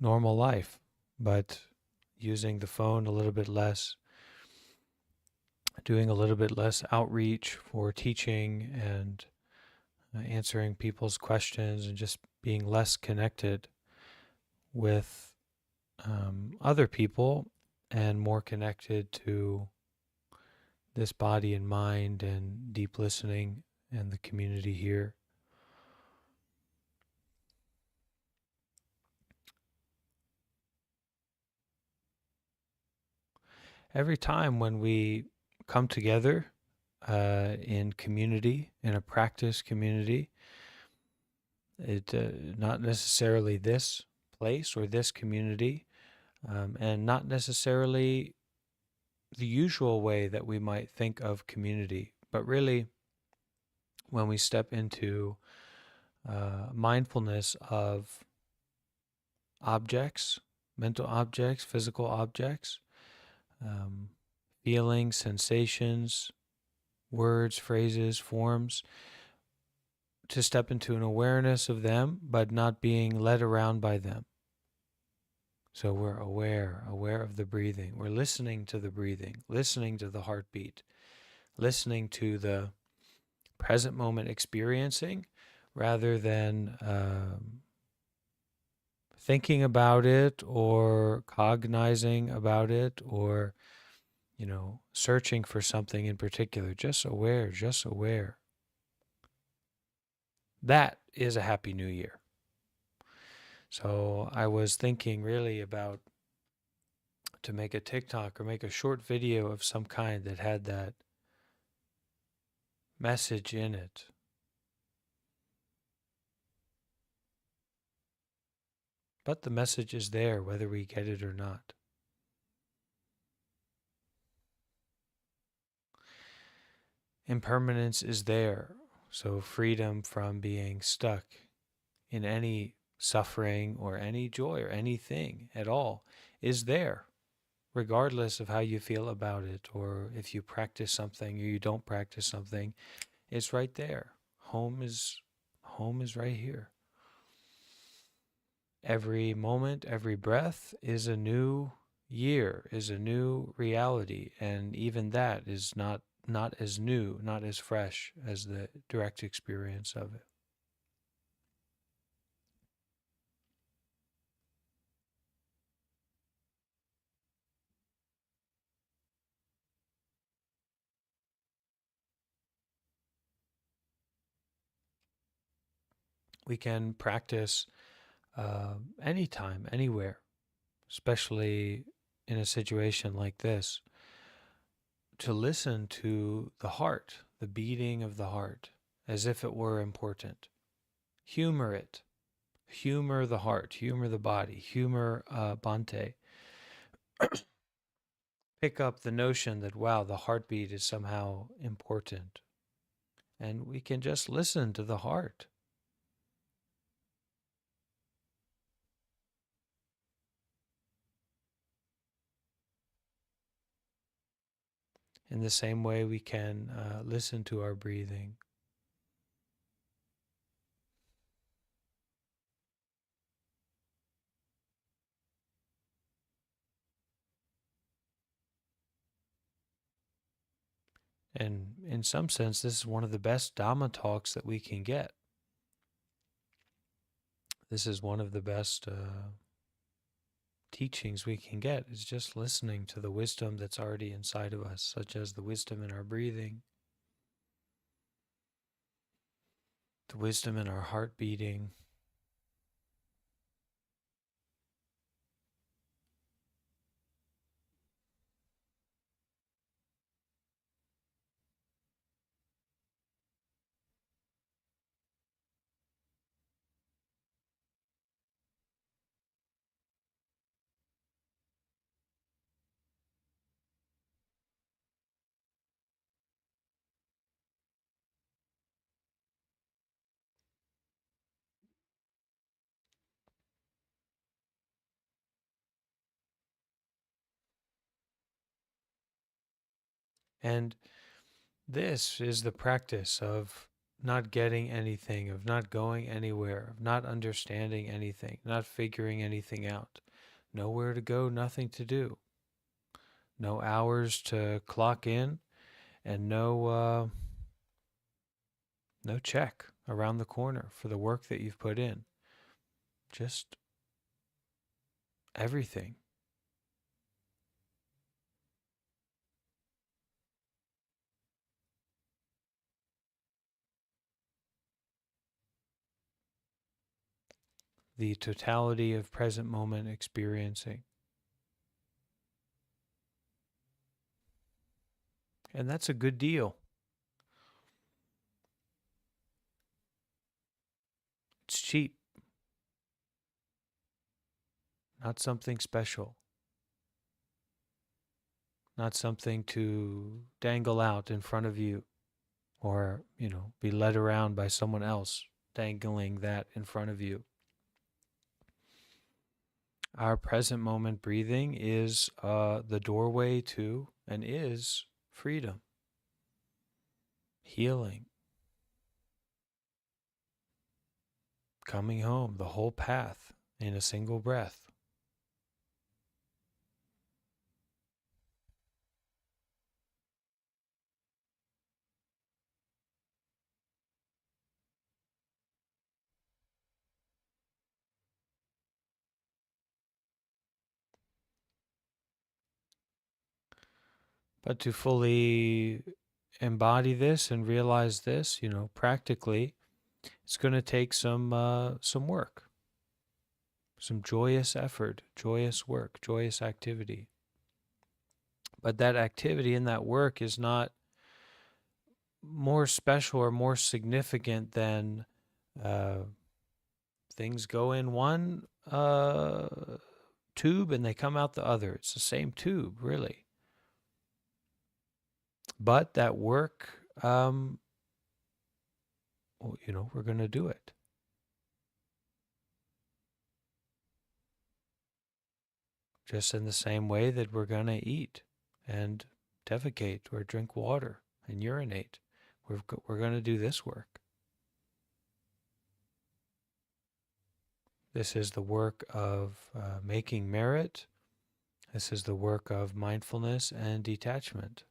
normal life, but using the phone a little bit less, doing a little bit less outreach for teaching and answering people's questions, and just being less connected with other people and more connected to this body and mind and deep listening and the community here. Every time when we come together in community, in a practice community, it not necessarily this place or this community, and not necessarily the usual way that we might think of community, but really when we step into mindfulness of objects, mental objects, physical objects, um, feelings, sensations, words, phrases, forms, to step into an awareness of them, but not being led around by them. So we're aware of the breathing. We're listening to the breathing, listening to the heartbeat, listening to the present moment experiencing rather than thinking about it or cognizing about it or, searching for something in particular. Just aware, just aware. That is a happy new year. So I was thinking really about to make a TikTok or make a short video of some kind that had that message in it. But the message is there whether we get it or not. Impermanence is there. So freedom from being stuck in any suffering or any joy or anything at all is there, regardless of how you feel about it, or if you practice something or you don't practice something. It's right there. Home is right here. Every moment, every breath is a new year, is a new reality, and even that is not as new, not as fresh as the direct experience of it. We can practice anytime, anywhere, especially in a situation like this, to listen to the heart, the beating of the heart, as if it were important. Humor it. Humor the heart, humor the body, humor Bhante. Pick up the notion that, wow, the heartbeat is somehow important. And we can just listen to the heart. In the same way, we can listen to our breathing. And in some sense, this is one of the best Dhamma talks that we can get. This is one of the best teachings we can get, is just listening to the wisdom that's already inside of us, such as the wisdom in our breathing, the wisdom in our heart beating. And this is the practice of not getting anything, of not going anywhere, of not understanding anything, not figuring anything out. Nowhere to go, nothing to do. No hours to clock in, and no check around the corner for the work that you've put in. Just everything. The totality of present moment experiencing. And that's a good deal. It's cheap, not something special, not something to dangle out in front of you or, be led around by someone else dangling that in front of you. Our present moment breathing is the doorway to and is freedom, healing, coming home, the whole path in a single breath. But to fully embody this and realize this, practically, it's going to take some work, some joyous effort, joyous work, joyous activity. But that activity and that work is not more special or more significant than things go in one tube and they come out the other. It's the same tube, really. But that work, we're going to do it. Just in the same way that we're going to eat and defecate or drink water and urinate. We're going to do this work. This is the work of making merit. This is the work of mindfulness and detachment.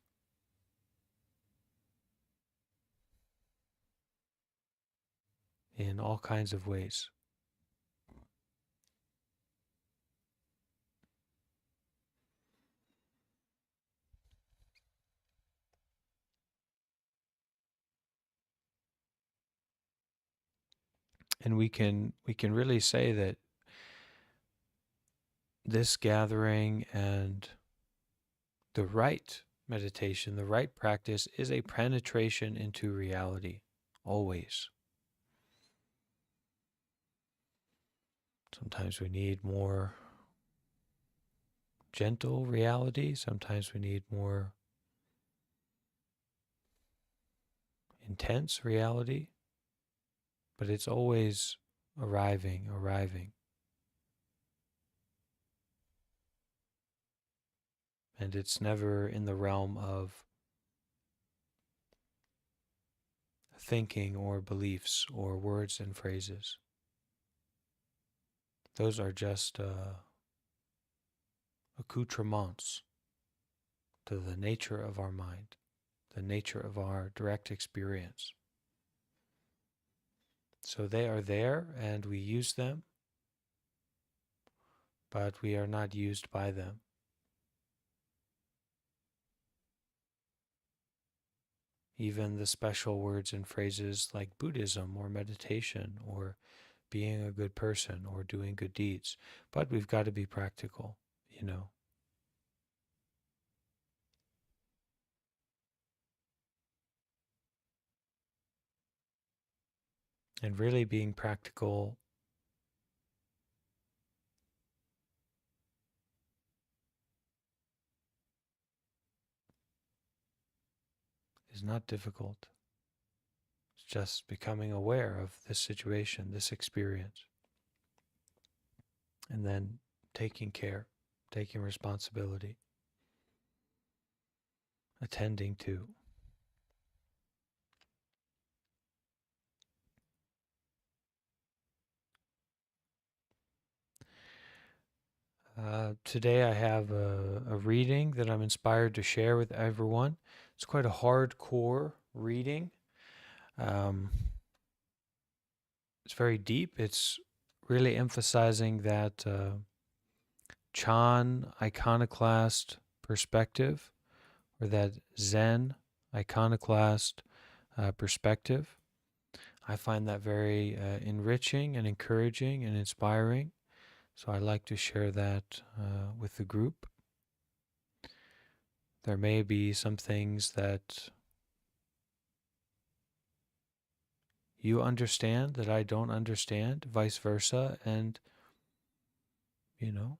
In all kinds of ways. And we can really say that this gathering and the right meditation, the right practice is a penetration into reality, always. Sometimes we need more gentle reality. Sometimes we need more intense reality. But it's always arriving. And it's never in the realm of thinking or beliefs or words and phrases. Those are just accoutrements to the nature of our mind, the nature of our direct experience. So they are there and we use them, but we are not used by them. Even the special words and phrases like Buddhism or meditation or being a good person or doing good deeds. But we've got to be practical, And really being practical is not difficult. It's just becoming aware of this situation, this experience, and then taking care, taking responsibility, attending to. Today I have a reading that I'm inspired to share with everyone. It's quite a hardcore reading. Um, it's very deep. It's really emphasizing that Chan iconoclast perspective, or that Zen iconoclast perspective. I find that very enriching and encouraging and inspiring. So I like to share that with the group. There may be some things that you understand that I don't understand, vice versa, and, you know,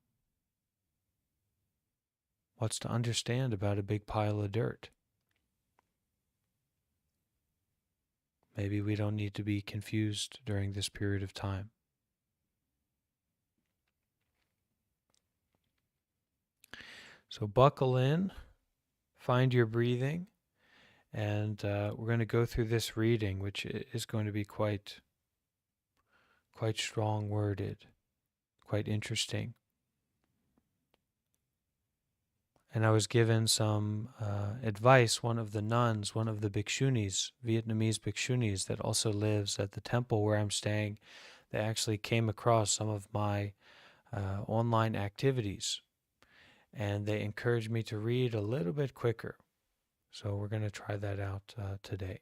what's to understand about a big pile of dirt? Maybe we don't need to be confused during this period of time. So buckle in, find your breathing, and we're going to go through this reading, which is going to be quite strong worded, quite interesting. And I was given some advice. One of the nuns, one of the bhikshunis, Vietnamese bhikshunis that also lives at the temple where I'm staying, they actually came across some of my online activities, and they encouraged me to read a little bit quicker. So we're going to try that out today.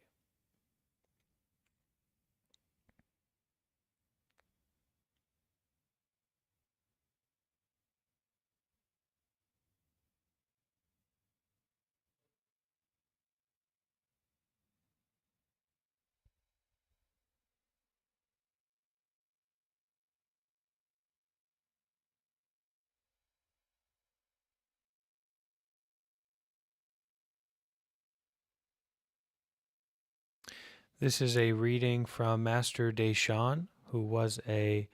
This is a reading from Master Desan, who was a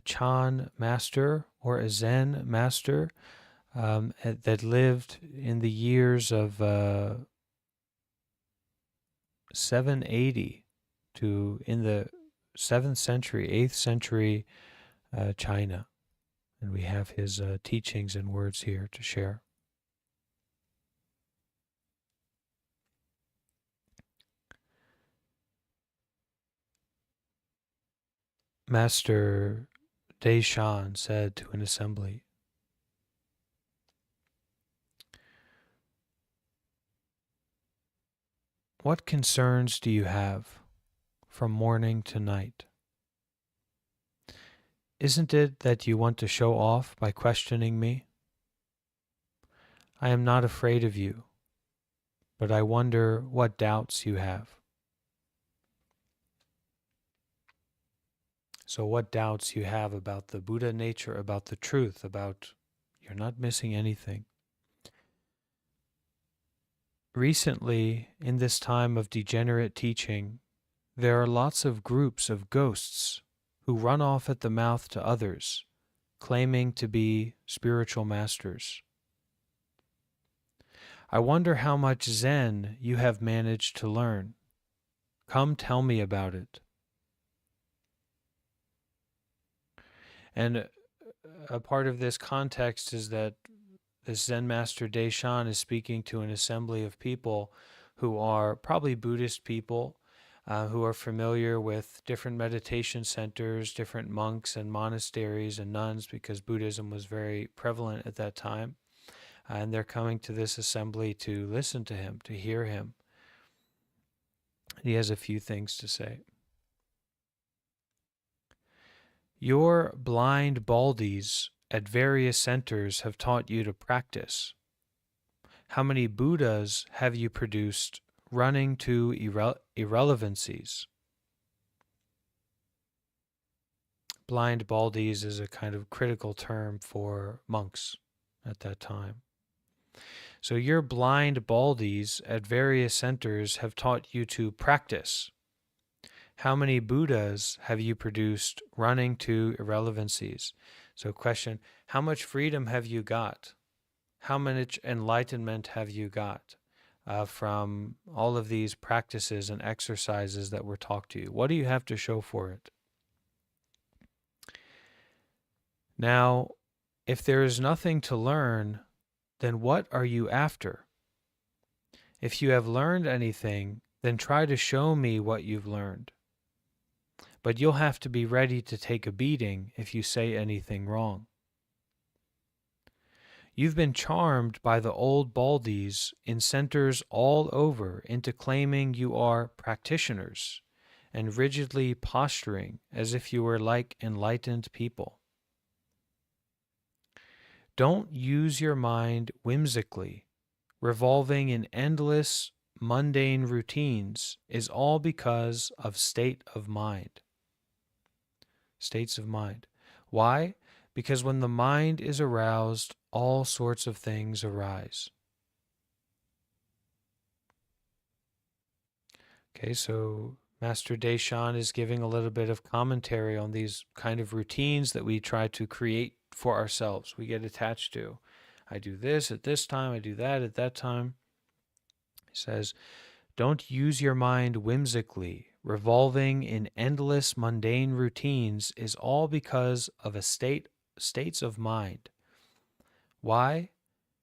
Chan master or a Zen master that lived in the years of 780 to in the 7th century, 8th century China. And we have his teachings and words here to share. Master Desan said to an assembly, "What concerns do you have from morning to night? Isn't it that you want to show off by questioning me? I am not afraid of you, but I wonder what doubts you have." So what doubts you have about the Buddha nature, about the truth, about you're not missing anything. Recently, in this time of degenerate teaching, there are lots of groups of ghosts who run off at the mouth to others, claiming to be spiritual masters. I wonder how much Zen you have managed to learn. Come tell me about it. And a part of this context is that this Zen master Desan is speaking to an assembly of people who are probably Buddhist people who are familiar with different meditation centers, different monks and monasteries and nuns, because Buddhism was very prevalent at that time. And they're coming to this assembly to listen to him, to hear him. He has a few things to say. Your blind baldies at various centers have taught you to practice. How many Buddhas have you produced running to irrelevancies? Blind baldies is a kind of critical term for monks at that time. So your blind baldies at various centers have taught you to practice. How many Buddhas have you produced running to irrelevancies? So question, how much freedom have you got? How much enlightenment have you got from all of these practices and exercises that were taught to you? What do you have to show for it? Now, If there is nothing to learn, then what are you after? If you have learned anything, then try to show me what you've learned. But you'll have to be ready to take a beating if you say anything wrong. You've been charmed by the old baldies in centers all over into claiming you are practitioners and rigidly posturing as if you were like enlightened people. Don't use your mind whimsically. Revolving in endless, mundane routines is all because of state of mind. States of mind. Why? Because when the mind is aroused, all sorts of things arise. Okay, so Master Desan is giving a little bit of commentary on these kind of routines that we try to create for ourselves. We get attached to. I do this at this time, I do that at that time. He says, don't use your mind whimsically. Revolving in endless mundane routines is all because of states of mind. Why?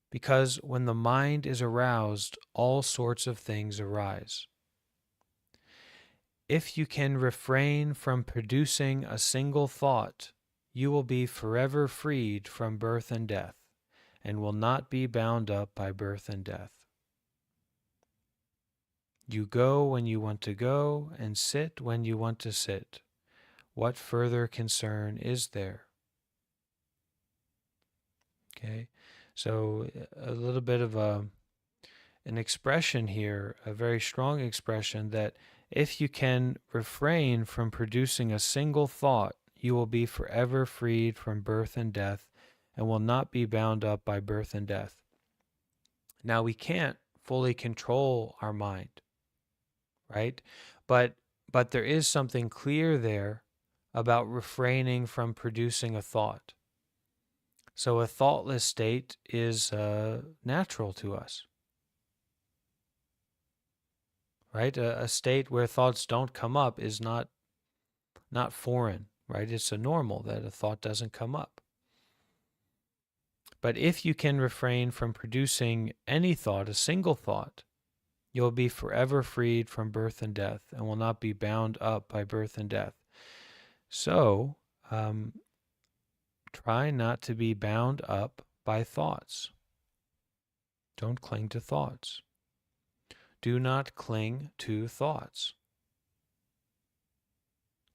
Because when the mind is aroused, all sorts of things arise. If you can refrain from producing a single thought, you will be forever freed from birth and death, and will not be bound up by birth and death. You go when you want to go, and sit when you want to sit. What further concern is there? Okay, so a little bit of an expression here, a very strong expression, that if you can refrain from producing a single thought, you will be forever freed from birth and death and will not be bound up by birth and death. Now, we can't fully control our mind, right? But there is something clear there about refraining from producing a thought. So a thoughtless state is natural to us, right? A state where thoughts don't come up is not foreign, right? It's a normal that a thought doesn't come up. But if you can refrain from producing any thought, a single thought, you'll be forever freed from birth and death and will not be bound up by birth and death. So, try not to be bound up by thoughts. Don't cling to thoughts. Do not cling to thoughts.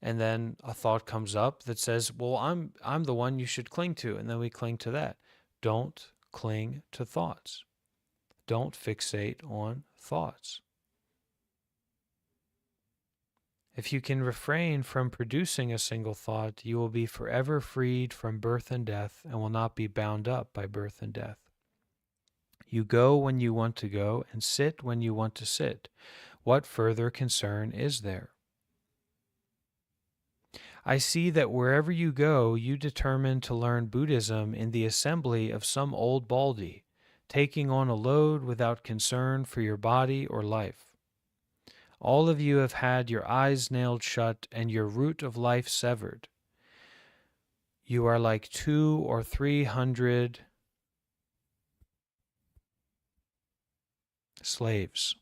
And then a thought comes up that says, well, I'm the one you should cling to. And then we cling to that. Don't cling to thoughts. Don't fixate on thoughts. If you can refrain from producing a single thought, you will be forever freed from birth and death and will not be bound up by birth and death. You go when you want to go and sit when you want to sit. What further concern is there? I see that wherever you go, you determine to learn Buddhism in the assembly of some old baldy, taking on a load without concern for your body or life. All of you have had your eyes nailed shut and your root of life severed. You are like 200 or 300 slaves.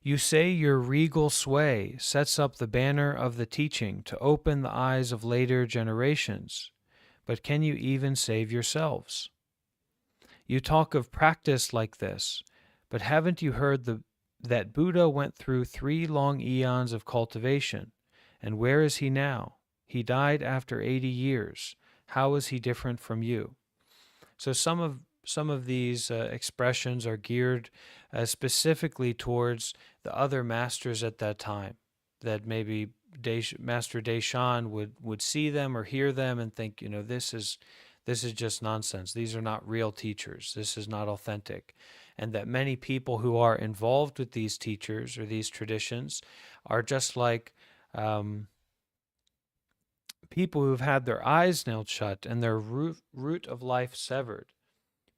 You say your regal sway sets up the banner of the teaching to open the eyes of later generations, but can you even save yourselves? You talk of practice like this, but haven't you heard that Buddha went through 3 long eons of cultivation, and where is he now? He died after 80 years. How is he different from you? So some of these expressions are geared specifically towards the other masters at that time, that maybe Master Desan would see them or hear them and think, this is just nonsense. These are not real teachers. This is not authentic. And that many people who are involved with these teachers or these traditions are just like people who've had their eyes nailed shut and their root of life severed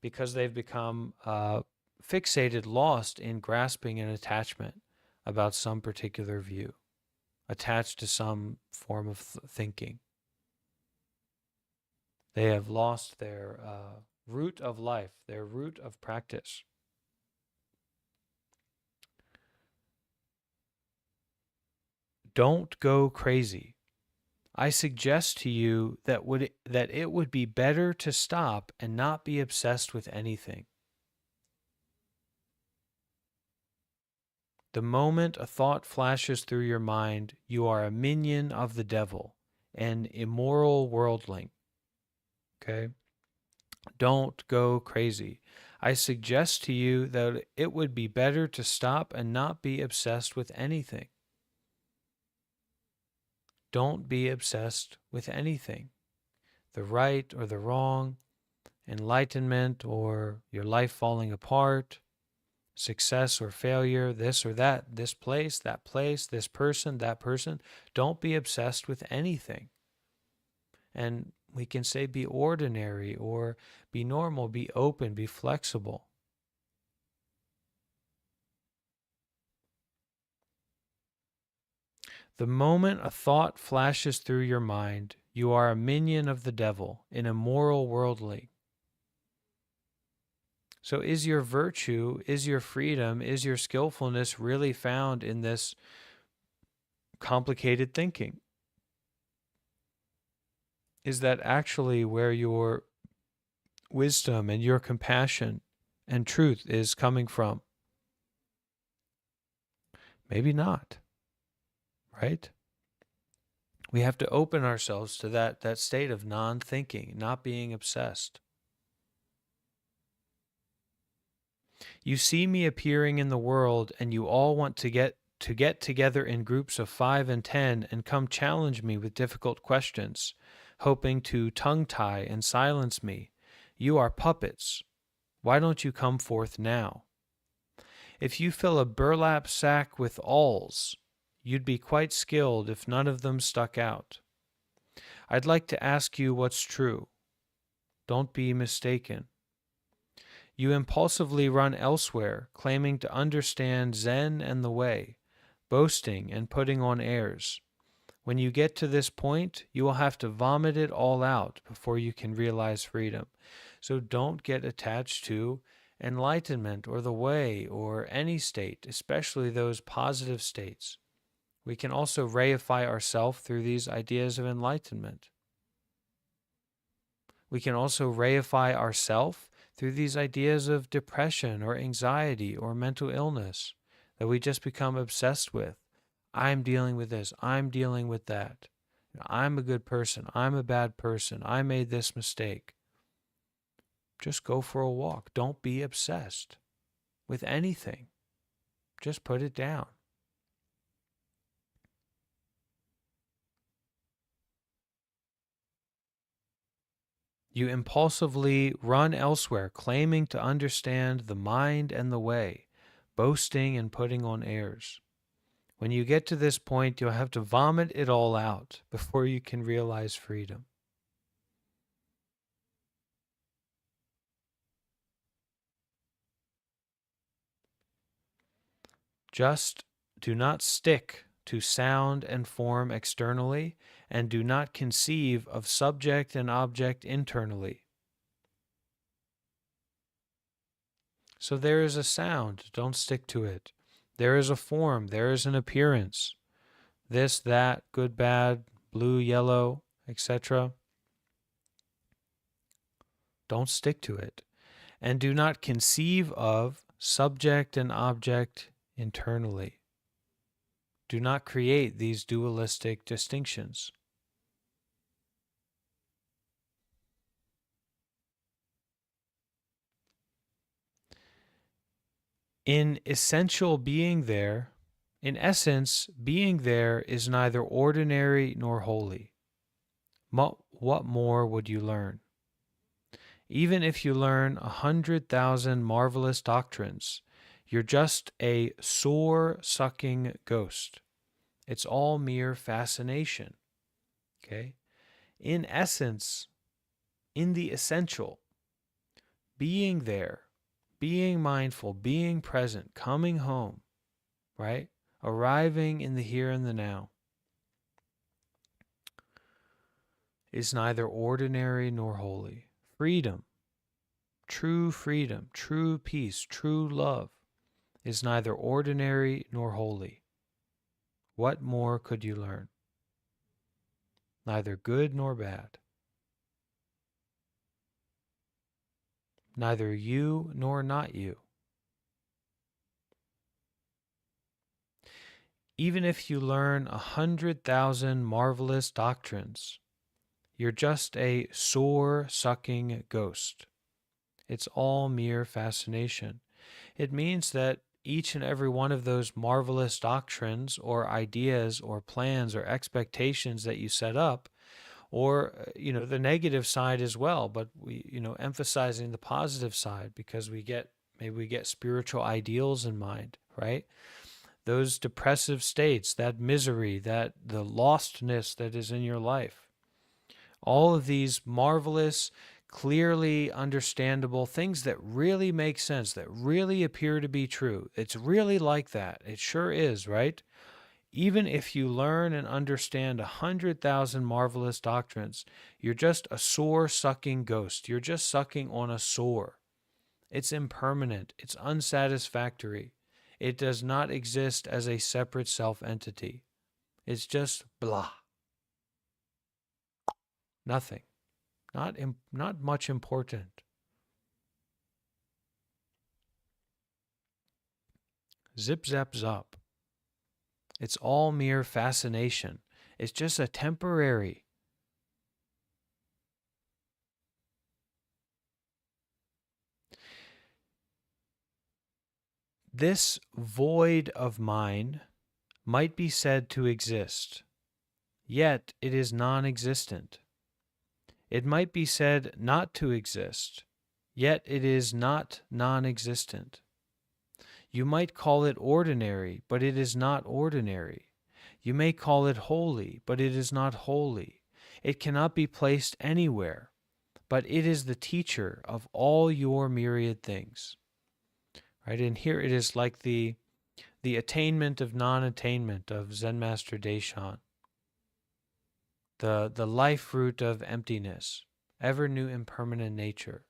because they've become fixated, lost in grasping and attachment about some particular view. attached to some form of thinking. They have lost their root of life, their root of practice. Don't go crazy. I suggest to you that it would be better to stop and not be obsessed with anything. The moment a thought flashes through your mind, you are a minion of the devil, an immoral worldling. Okay? Don't go crazy. I suggest to you that it would be better to stop and not be obsessed with anything. Don't be obsessed with anything. The right or the wrong, enlightenment or your life falling apart, success or failure, this or that, this place, this person, that person. Don't be obsessed with anything. And we can say be ordinary or be normal, be open, be flexible. The moment a thought flashes through your mind, you are a minion of the devil, an immoral worldling. So is your virtue, is your freedom, is your skillfulness really found in this complicated thinking? Is that actually where your wisdom and your compassion and truth is coming from? Maybe not, right? We have to open ourselves to that state of non-thinking, not being obsessed. You see me appearing in the world, and you all want to get together in groups of 5 and 10 and come challenge me with difficult questions, hoping to tongue-tie and silence me. You are puppets. Why don't you come forth now? If you fill a burlap sack with awls, you'd be quite skilled if none of them stuck out. I'd like to ask you what's true. Don't be mistaken. You impulsively run elsewhere, claiming to understand Zen and the way, boasting and putting on airs. When you get to this point, you will have to vomit it all out before you can realize freedom. So don't get attached to enlightenment or the way or any state, especially those positive states. We can also reify ourselves through these ideas of enlightenment. We can also reify ourselves through these ideas of depression or anxiety or mental illness that we just become obsessed with. I'm dealing with this. I'm dealing with that. I'm a good person. I'm a bad person. I made this mistake. Just go for a walk. Don't be obsessed with anything. Just put it down. You impulsively run elsewhere, claiming to understand the mind and the way, boasting and putting on airs. When you get to this point, you'll have to vomit it all out before you can realize freedom. Just do not stick to sound and form externally, and do not conceive of subject and object internally. So there is a sound, don't stick to it. There is a form, there is an appearance. This, that, good, bad, blue, yellow, etc. Don't stick to it. And do not conceive of subject and object internally. Do not create these dualistic distinctions. In essential being there, in essence, being there is neither ordinary nor holy. What more would you learn? Even if you learn 100,000 marvelous doctrines, you're just a sore-sucking ghost. It's all mere fascination. Okay? In essence, in the essential, being there, being mindful, being present, coming home, right? Arriving in the here and the now. is neither ordinary nor holy. Freedom, true peace, true love is neither ordinary nor holy. What more could you learn? Neither good nor bad. Neither you nor not you. Even if you learn 100,000 marvelous doctrines, you're just a sore-sucking ghost. It's all mere fascination. It means that each and every one of those marvelous doctrines or ideas or plans or expectations that you set up, or the negative side as well, but we emphasizing the positive side because maybe we get spiritual ideals in mind, right? Those depressive states, that misery, that the lostness that is in your life, all of these marvelous, clearly understandable things that really make sense, that really appear to be true. It's really like that. It sure is, right? Even if you learn and understand 100,000 marvelous doctrines, you're just a sore-sucking ghost. You're just sucking on a sore. It's impermanent. It's unsatisfactory. It does not exist as a separate self-entity. It's just blah. Nothing. Not much important. Zip, zap, zop. It's all mere fascination. It's just a temporary. This void of mine might be said to exist, yet it is non-existent. It might be said not to exist, yet it is not non-existent. You might call it ordinary, but it is not ordinary. You may call it holy, but it is not holy. It cannot be placed anywhere, but it is the teacher of all your myriad things. Right? And here it is like the attainment of non-attainment of Zen Master Desan. The life root of emptiness, ever new impermanent nature,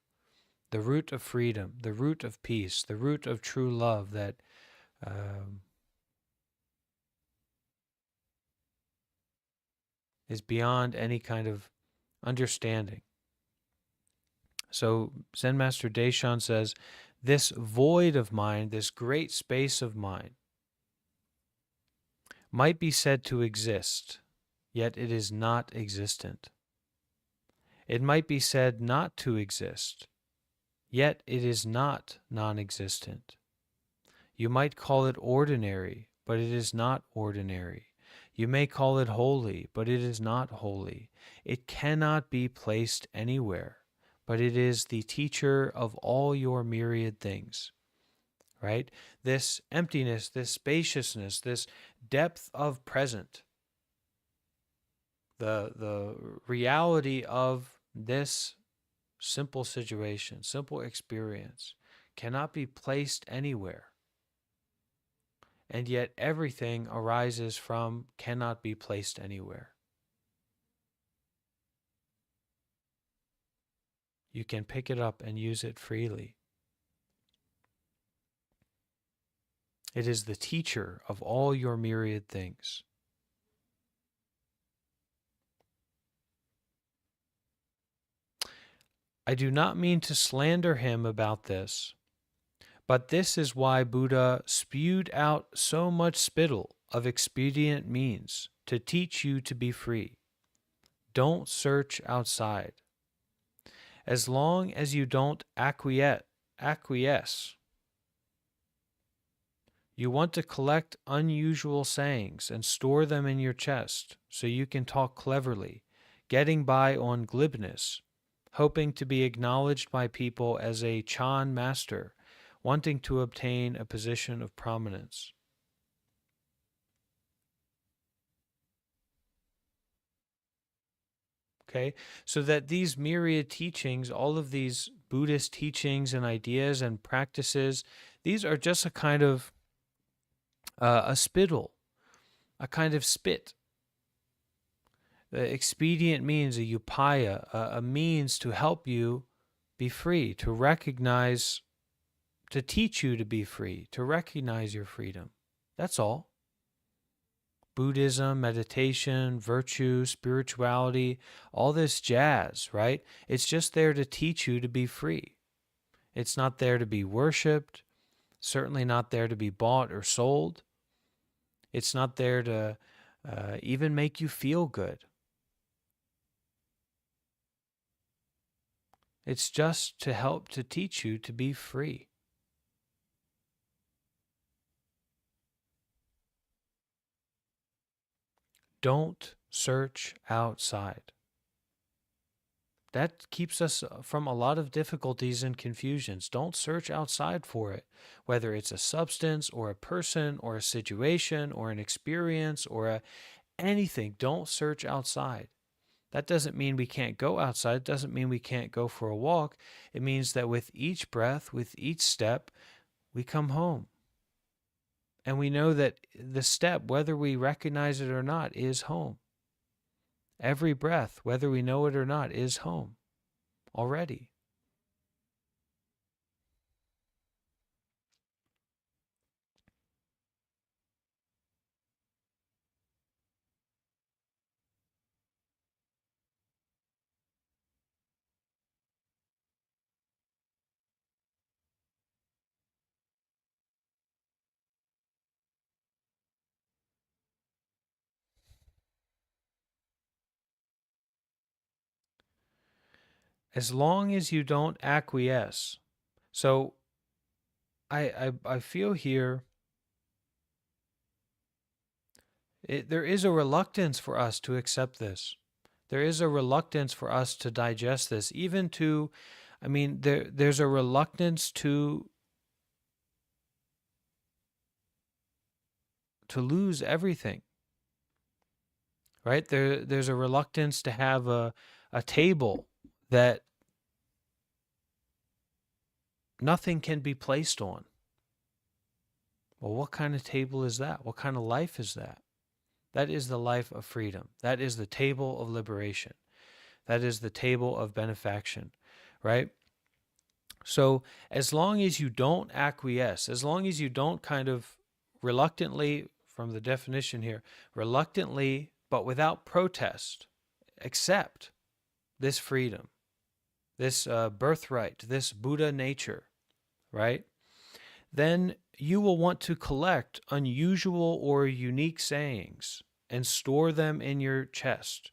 the root of freedom, the root of peace, the root of true love that is beyond any kind of understanding. So Zen Master Desan says, this void of mine, this great space of mine, might be said to exist, yet it is not existent. It might be said not to exist, yet it is not non-existent. You might call it ordinary, but it is not ordinary. You may call it holy, but it is not holy. It cannot be placed anywhere, but it is the teacher of all your myriad things. Right? This emptiness, this spaciousness, this depth of present, the reality of this simple situation, simple experience, cannot be placed anywhere. And yet everything arises from cannot be placed anywhere. You can pick it up and use it freely. It is the teacher of all your myriad things. I do not mean to slander him about this, but this is why Buddha spewed out so much spittle of expedient means to teach you to be free. Don't search outside. As long as you don't acquiesce, you want to collect unusual sayings and store them in your chest so you can talk cleverly, getting by on glibness, hoping to be acknowledged by people as a Chan master, wanting to obtain a position of prominence. Okay, so that these myriad teachings, all of these Buddhist teachings and ideas and practices, these are just a kind of a spittle, a kind of spit The expedient means, a upaya, a means to help you be free, to recognize, to teach you to be free, to recognize your freedom. That's all. Buddhism, meditation, virtue, spirituality, all this jazz, right? It's just there to teach you to be free. It's not there to be worshiped, certainly not there to be bought or sold. It's not there to even make you feel good. It's just to help to teach you to be free. Don't search outside. That keeps us from a lot of difficulties and confusions. Don't search outside for it, whether it's a substance or a person or a situation or an experience or anything. Don't search outside. That doesn't mean we can't go outside. It doesn't mean we can't go for a walk. It means that with each breath, with each step, we come home. And we know that the step, whether we recognize it or not, is home. Every breath, whether we know it or not, is home already. As long as you don't acquiesce. So I feel here there is a reluctance for us to accept this. There is a reluctance for us to digest this, even to, there's a reluctance to lose everything, right? There's a reluctance to have a table that nothing can be placed on. Well, what kind of table is that? What kind of life is that? That is the life of freedom. That is the table of liberation. That is the table of benefaction, right? So as long as you don't acquiesce, as long as you don't kind of reluctantly, from the definition here, reluctantly, but without protest, accept this freedom, this birthright, this Buddha nature, right? Then you will want to collect unusual or unique sayings and store them in your chest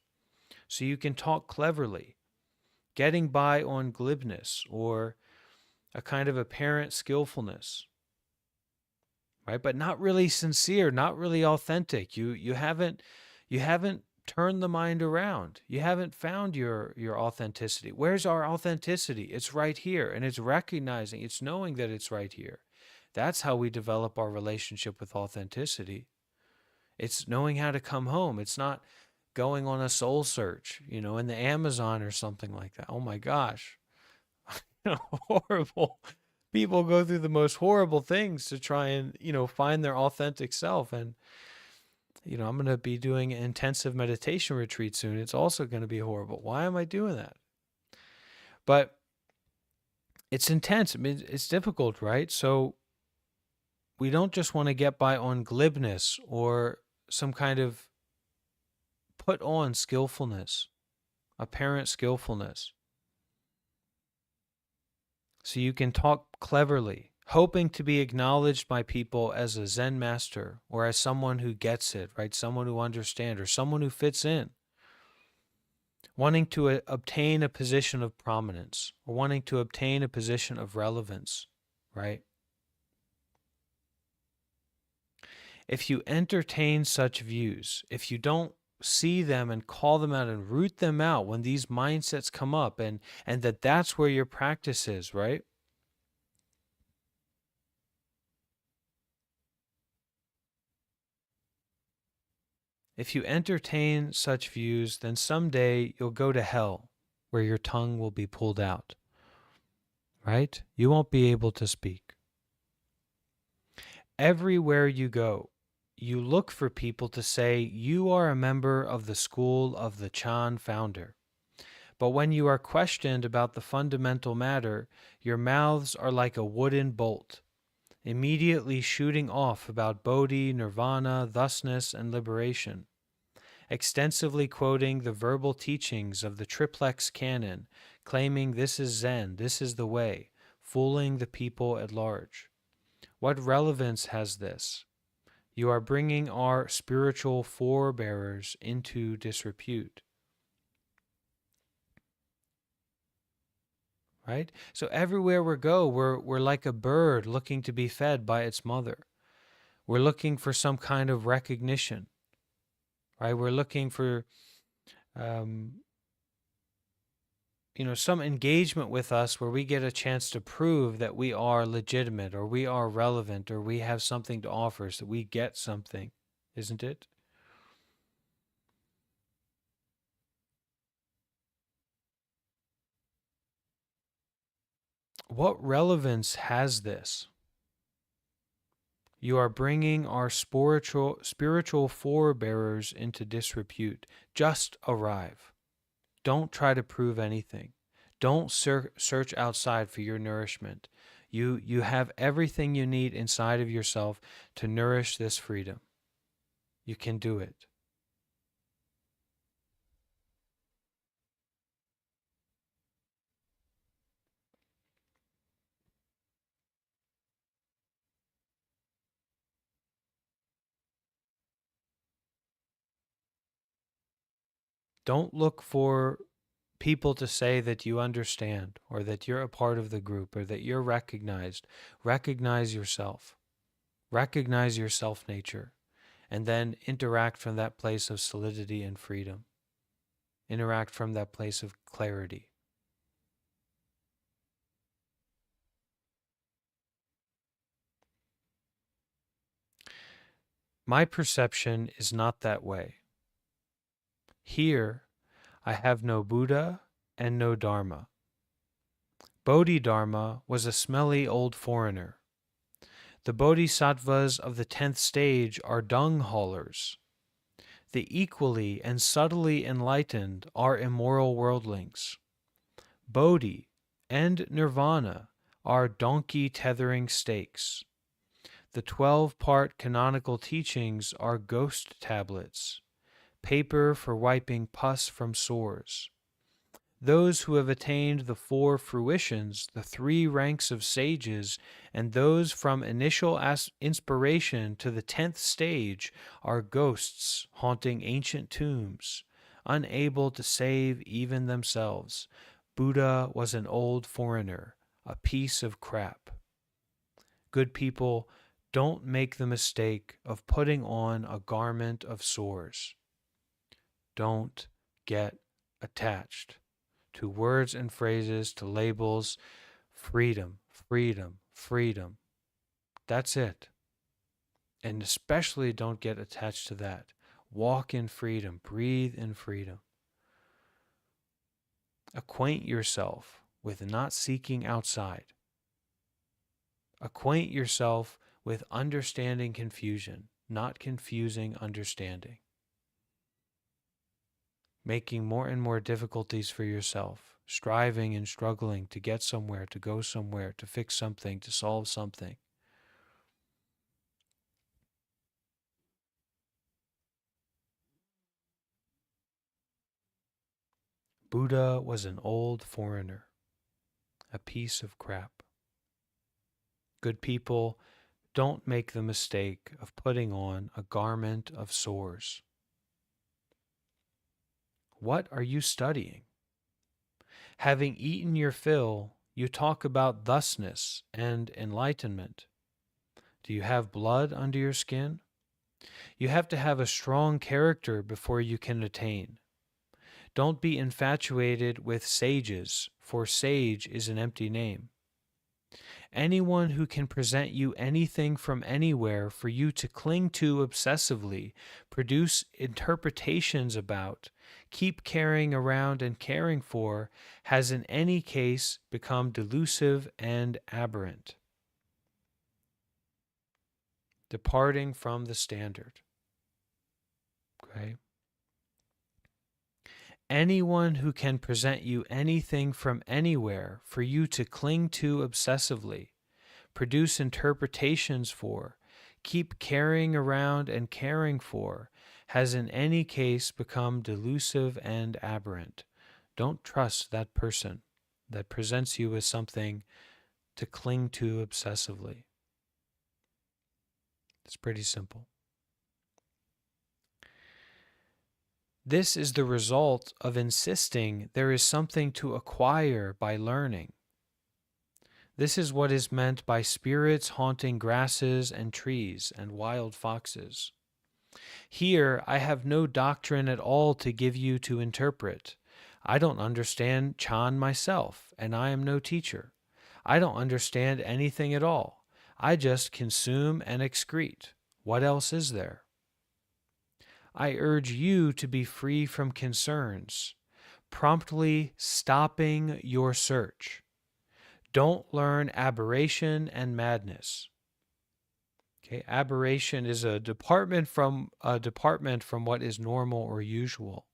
so you can talk cleverly, getting by on glibness or a kind of apparent skillfulness, right? But not really sincere, not really authentic. You haven't turned the mind around. You haven't found your authenticity. Where's our authenticity? It's right here, and it's recognizing, it's knowing that it's right here. That's how we develop our relationship with authenticity. It's knowing how to come home. It's not going on a soul search, in the Amazon or something like that. Oh my gosh. Horrible. People go through the most horrible things to try and, find their authentic self. And, I'm going to be doing an intensive meditation retreat soon. It's also going to be horrible. Why am I doing that? But it's intense. It's difficult, right? So we don't just want to get by on glibness or some kind of put on skillfulness, apparent skillfulness. So you can talk cleverly, hoping to be acknowledged by people as a Zen master or as someone who gets it, right? Someone who understands or someone who fits in. Wanting to obtain a position of prominence or wanting to obtain a position of relevance, right? If you entertain such views, if you don't see them and call them out and root them out when these mindsets come up and that's where your practice is, right? If you entertain such views, then someday you'll go to hell where your tongue will be pulled out, right? You won't be able to speak. Everywhere you go, you look for people to say you are a member of the school of the Chan founder. But when you are questioned about the fundamental matter, your mouths are like a wooden bolt, immediately shooting off about Bodhi, nirvana, thusness, and liberation, extensively quoting the verbal teachings of the triplex canon, claiming this is Zen, this is the way, fooling the people at large. What relevance has this? You are bringing our spiritual forebearers into disrepute. Right? So everywhere we go, we're like a bird looking to be fed by its mother. We're looking for some kind of recognition, right? We're looking for, um, some engagement with us where we get a chance to prove that we are legitimate or we are relevant or we have something to offer, so we get something, isn't it? What relevance has this? You are bringing our spiritual forebearers into disrepute. Just arrive. Don't try to prove anything. Don't search outside for your nourishment. You have everything you need inside of yourself to nourish this freedom. You can do it. Don't look for people to say that you understand or that you're a part of the group or that you're recognized. Recognize yourself. Recognize your self nature and then interact from that place of solidity and freedom. Interact from that place of clarity. My perception is not that way. Here, I have no Buddha and no Dharma. Bodhidharma was a smelly old foreigner. The bodhisattvas of the 10th stage are dung haulers. The equally and subtly enlightened are immoral worldlings. Bodhi and nirvana are donkey tethering stakes. The 12-part canonical teachings are ghost tablets, paper for wiping pus from sores. Those who have attained the 4 fruitions, the 3 ranks of sages, and those from initial inspiration to the 10th stage are ghosts haunting ancient tombs, unable to save even themselves. Buddha was an old foreigner, a piece of crap. Good people, don't make the mistake of putting on a garment of sores. Don't get attached to words and phrases, to labels. Freedom, freedom, freedom. That's it. And especially don't get attached to that. Walk in freedom, breathe in freedom. Acquaint yourself with not seeking outside. Acquaint yourself with understanding confusion, not confusing understanding. Making more and more difficulties for yourself, striving and struggling to get somewhere, to go somewhere, to fix something, to solve something. Buddha was an old foreigner, a piece of crap. Good people, don't make the mistake of putting on a garment of sores. What are you studying? Having eaten your fill, you talk about thusness and enlightenment. Do you have blood under your skin? You have to have a strong character before you can attain. Don't be infatuated with sages, for sage is an empty name. Anyone who can present you anything from anywhere for you to cling to obsessively, produce interpretations about, keep carrying around and caring for, has in any case become delusive and aberrant. departing from the standard. Okay? Anyone who can present you anything from anywhere for you to cling to obsessively, produce interpretations for, keep carrying around and caring for, has in any case become delusive and aberrant. Don't trust that person that presents you with something to cling to obsessively. It's pretty simple. This is the result of insisting there is something to acquire by learning. This is what is meant by spirits haunting grasses and trees and wild foxes. Here I have no doctrine at all to give you to interpret. I don't understand Chan myself, and I am no teacher. I don't understand anything at all. I just consume and excrete. What else is there? I urge you to be free from concerns, promptly stopping your search. Don't learn aberration and madness. Okay, aberration is a department from what is normal or usual.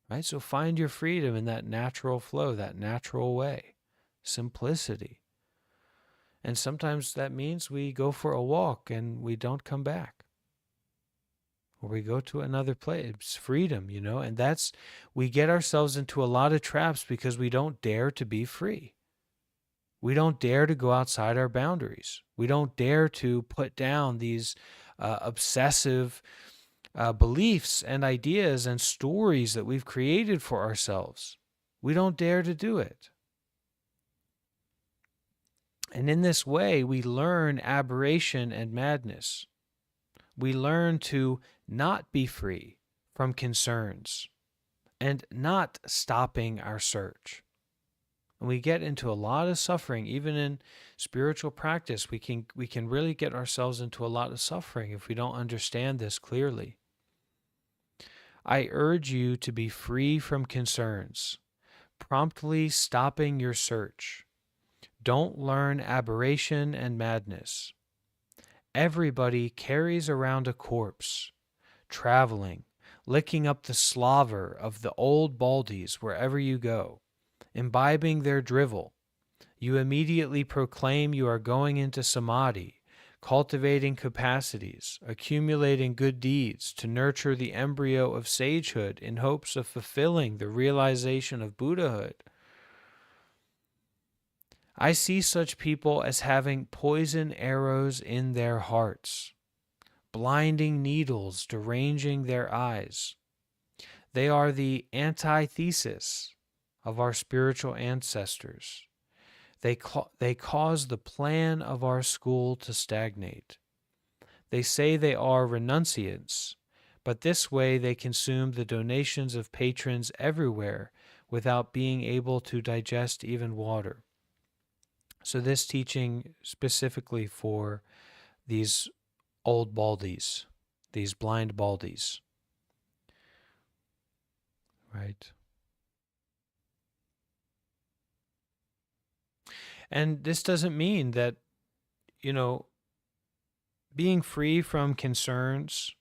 Right? So find your freedom in that natural flow, that natural way, simplicity. And sometimes that means we go for a walk and we don't come back. Or we go to another place. It's freedom, and we get ourselves into a lot of traps because we don't dare to be free. We don't dare to go outside our boundaries. We don't dare to put down these obsessive beliefs and ideas and stories that we've created for ourselves. We don't dare to do it. And in this way, we learn aberration and madness. We learn to not be free from concerns and not stopping our search. And we get into a lot of suffering, even in spiritual practice. We can really get ourselves into a lot of suffering if we don't understand this clearly. I urge you to be free from concerns, promptly stopping your search. Don't learn aberration and madness. Everybody carries around a corpse, traveling, licking up the slaver of the old baldies wherever you go, imbibing their drivel. You immediately proclaim you are going into samadhi, cultivating capacities, accumulating good deeds to nurture the embryo of sagehood in hopes of fulfilling the realization of Buddhahood. I see such people as having poison arrows in their hearts, blinding needles deranging their eyes. They are the antithesis of our spiritual ancestors. They cause the plan of our school to stagnate. They say they are renunciants, but this way they consume the donations of patrons everywhere without being able to digest even water. So this teaching specifically for these old baldies, these blind baldies, right? And this doesn't mean that, being free from concerns,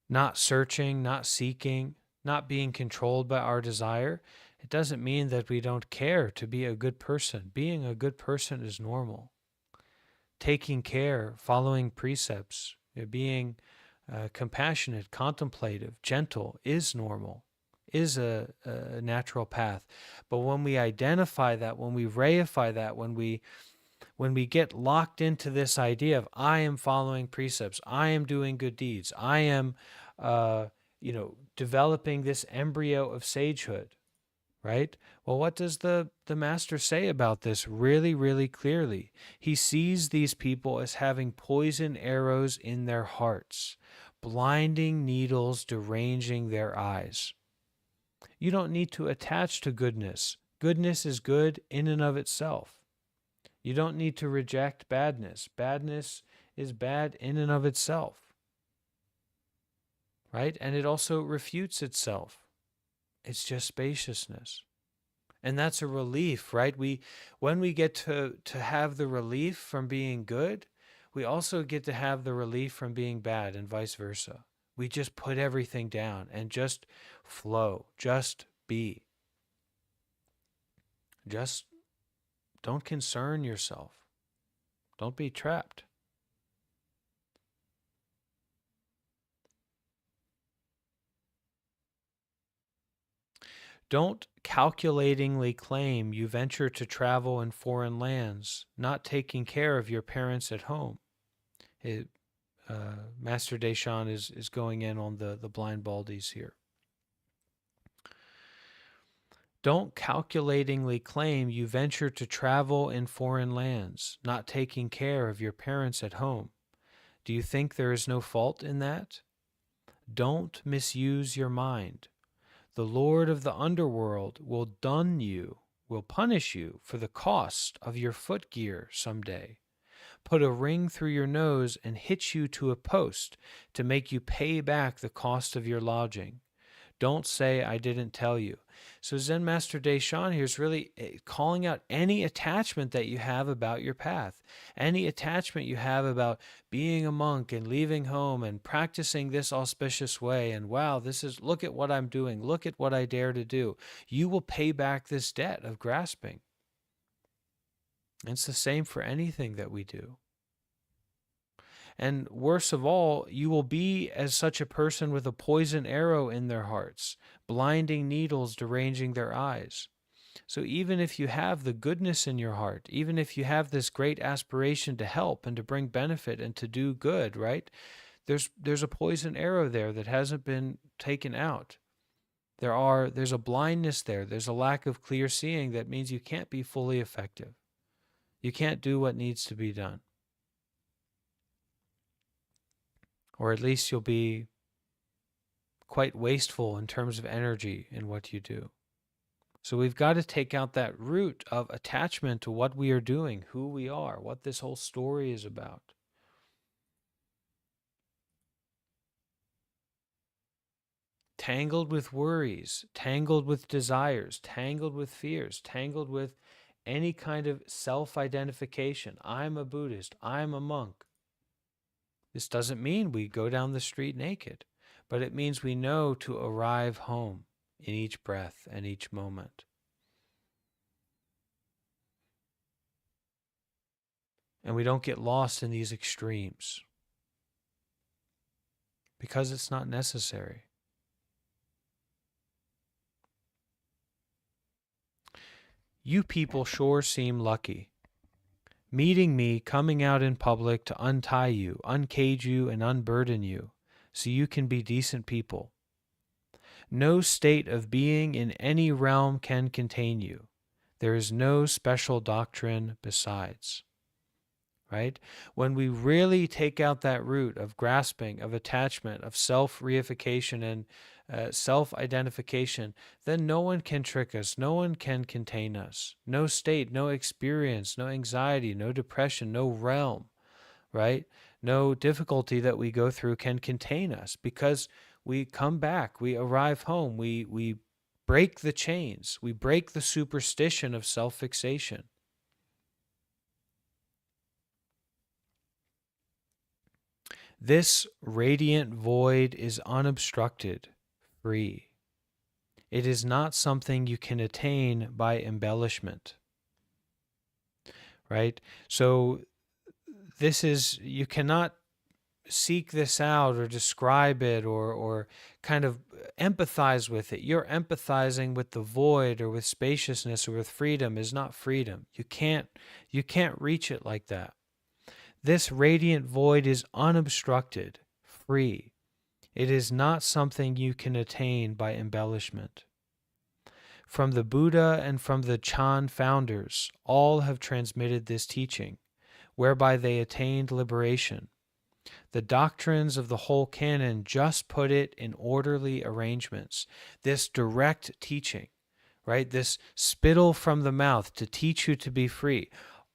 not searching, not seeking, not being controlled by our desire, it doesn't mean that we don't care to be a good person. Being a good person is normal. Taking care, following precepts, being compassionate, contemplative, gentle is normal, is a natural path. But when we identify that, when we reify that, when we get locked into this idea of I am following precepts, I am doing good deeds, I am developing this embryo of sagehood, right? Well, what does the master say about this really, really clearly? He sees these people as having poison arrows in their hearts, blinding needles deranging their eyes. You don't need to attach to goodness. Goodness is good in and of itself. You don't need to reject badness. Badness is bad in and of itself, right? And it also refutes itself. It's just spaciousness. And that's a relief, right? When we get to have the relief from being good, we also get to have the relief from being bad and vice versa. We just put everything down and just flow, just be. Just don't concern yourself. Don't be trapped. Don't calculatingly claim you venture to travel in foreign lands, not taking care of your parents at home. Master Desan is going in on the blind baldies here. Don't calculatingly claim you venture to travel in foreign lands, not taking care of your parents at home. Do you think there is no fault in that? Don't misuse your mind. The Lord of the underworld will will punish you for the cost of your footgear someday. Put a ring through your nose and hitch you to a post to make you pay back the cost of your lodging. Don't say I didn't tell you. So Zen Master Desan here is really calling out any attachment that you have about your path, any attachment you have about being a monk and leaving home and practicing this auspicious way. And wow, look at what I'm doing. Look at what I dare to do. You will pay back this debt of grasping. And it's the same for anything that we do. And worst of all, you will be as such a person with a poison arrow in their hearts, blinding needles deranging their eyes. So even if you have the goodness in your heart, even if you have this great aspiration to help and to bring benefit and to do good, right? There's a poison arrow there that hasn't been taken out. There's a blindness there. There's a lack of clear seeing that means you can't be fully effective. You can't do what needs to be done. Or at least you'll be quite wasteful in terms of energy in what you do. So we've got to take out that root of attachment to what we are doing, who we are, what this whole story is about. Tangled with worries, tangled with desires, tangled with fears, tangled with any kind of self-identification. I'm a Buddhist, I'm a monk. This doesn't mean we go down the street naked, but it means we know to arrive home in each breath and each moment. And we don't get lost in these extremes because it's not necessary. You people sure seem lucky. Meeting me, coming out in public to untie you, uncage you, and unburden you, so you can be decent people. No state of being in any realm can contain you. There is no special doctrine besides. Right? When we really take out that root of grasping, of attachment, of self-reification and self-identification, then no one can trick us. No one can contain us. No state, no experience, no anxiety, no depression, no realm, right? No difficulty that we go through can contain us because we come back, we arrive home, we break the chains, we break the superstition of self-fixation. This radiant void is unobstructed, free. It is not something you can attain by embellishment. Right? So you cannot seek this out or describe it or kind of empathize with it. You're empathizing with the void or with spaciousness or with freedom is not freedom. You can't reach it like that. This radiant void is unobstructed, free. It is not something you can attain by embellishment. From the Buddha and from the Chan founders, all have transmitted this teaching, whereby they attained liberation. The doctrines of the whole canon just put it in orderly arrangements. This direct teaching, right? This spittle from the mouth to teach you to be free.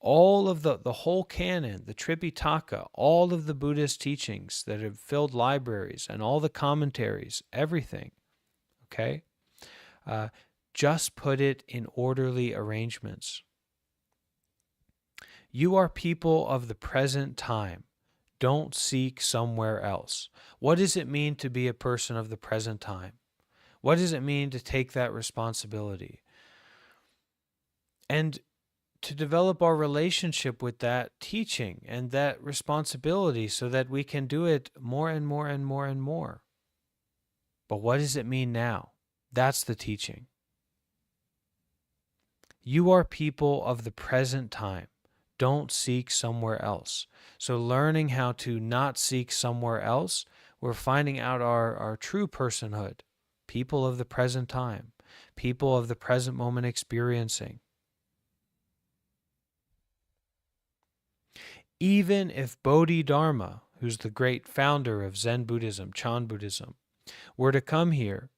All of the whole canon, the Tripitaka, all of the Buddhist teachings that have filled libraries and all the commentaries, everything, okay? Just put it in orderly arrangements. You are people of the present time. Don't seek somewhere else. What does it mean to be a person of the present time? What does it mean to take that responsibility? And to develop our relationship with that teaching and that responsibility so that we can do it more and more and more and more. But what does it mean now? That's the teaching. You are people of the present time. Don't seek somewhere else. So learning how to not seek somewhere else, we're finding out our true personhood. People of the present time. People of the present moment experiencing. Even if Bodhidharma, who's the great founder of Zen Buddhism, Chan Buddhism, were to come here,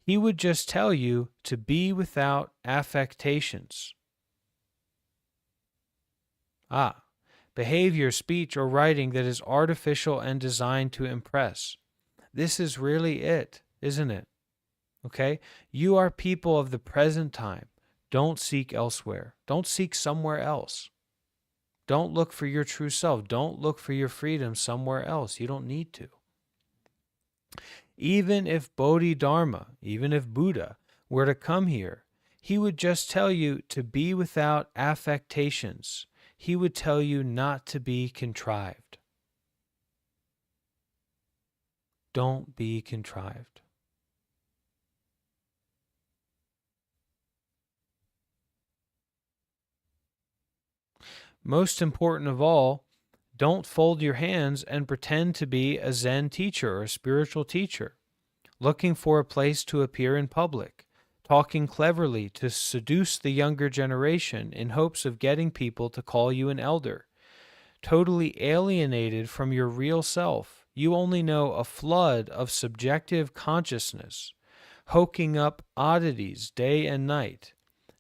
he would just tell you to be without affectations. Behavior, speech, or writing that is artificial and designed to impress. This is really it, isn't it? Okay? You are people of the present time. Don't seek elsewhere. Don't seek somewhere else. Don't look for your true self. Don't look for your freedom somewhere else. You don't need to. Even if Bodhidharma, even if Buddha, were to come here, he would just tell you to be without affectations. He would tell you not to be contrived. Don't be contrived. Most important of all, don't fold your hands and pretend to be a Zen teacher or a spiritual teacher, looking for a place to appear in public, talking cleverly to seduce the younger generation in hopes of getting people to call you an elder. Totally alienated from your real self, you only know a flood of subjective consciousness, hoking up oddities day and night,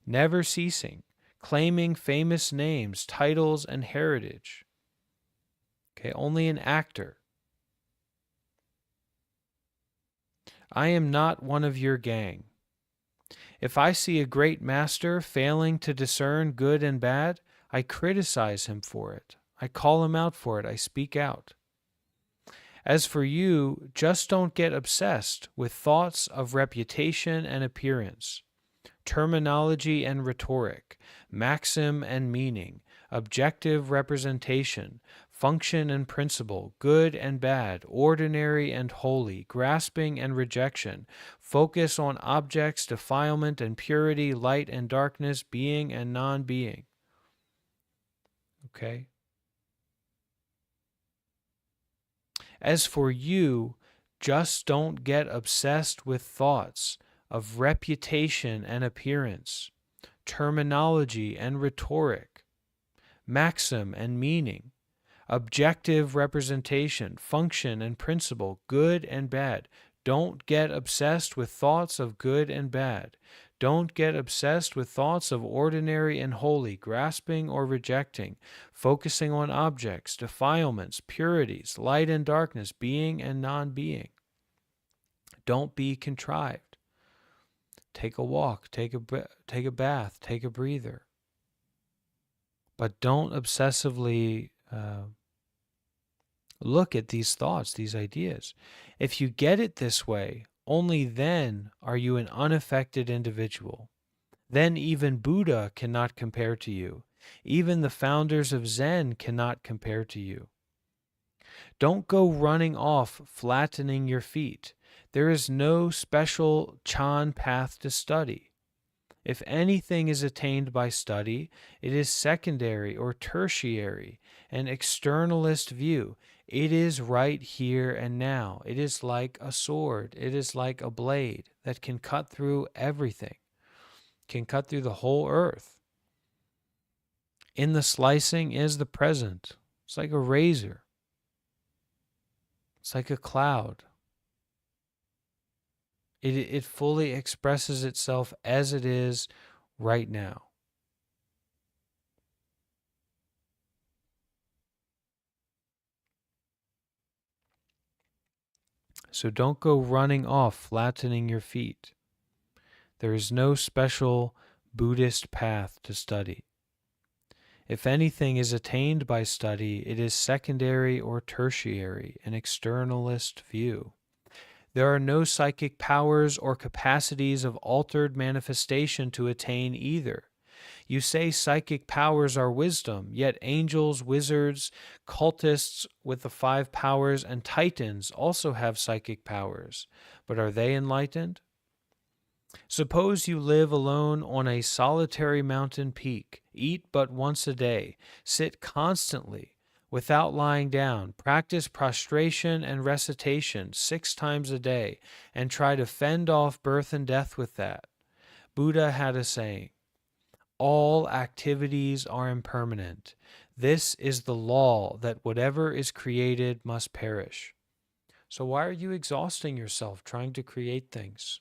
never ceasing, claiming famous names, titles, and heritage. Okay, only an actor. I am not one of your gang. If I see a great master failing to discern good and bad, I criticize him for it. I call him out for it. I speak out. As for you, just don't get obsessed with thoughts of reputation and appearance, terminology and rhetoric, maxim and meaning, objective representation, function and principle, good and bad, ordinary and holy, grasping and rejection, focus on objects, defilement and purity, light and darkness, being and non-being. Okay? As for you, just don't get obsessed with thoughts of reputation and appearance, terminology and rhetoric, maxim and meaning, objective representation, function and principle, good and bad. Don't get obsessed with thoughts of good and bad. Don't get obsessed with thoughts of ordinary and holy, grasping or rejecting, focusing on objects, defilements, purities, light and darkness, being and non-being. Don't be contrived. Take a walk, take a bath, take a breather. But don't obsessively look at these thoughts, these ideas. If you get it this way, only then are you an unaffected individual. Then even Buddha cannot compare to you. Even the founders of Zen cannot compare to you. Don't go running off, flattening your feet. There is no special Chan path to study. If anything is attained by study, it is secondary or tertiary, an externalist view. It is right here and now. It is like a sword. It is like a blade that can cut through everything, can cut through the whole earth. In the slicing is the present. It's like a razor. It's like a cloud. It fully expresses itself as it is right now. So don't go running off, flattening your feet. There is no special Buddhist path to study. If anything is attained by study, it is secondary or tertiary, an externalist view. There are no psychic powers or capacities of altered manifestation to attain either. You say psychic powers are wisdom, yet angels, wizards, cultists with the 5 powers, and titans also have psychic powers. But are they enlightened? Suppose you live alone on a solitary mountain peak, eat but once a day, sit constantly without lying down, practice prostration and recitation 6 times a day, and try to fend off birth and death with that. Buddha had a saying, all activities are impermanent. This is the law that whatever is created must perish. So why are you exhausting yourself trying to create things?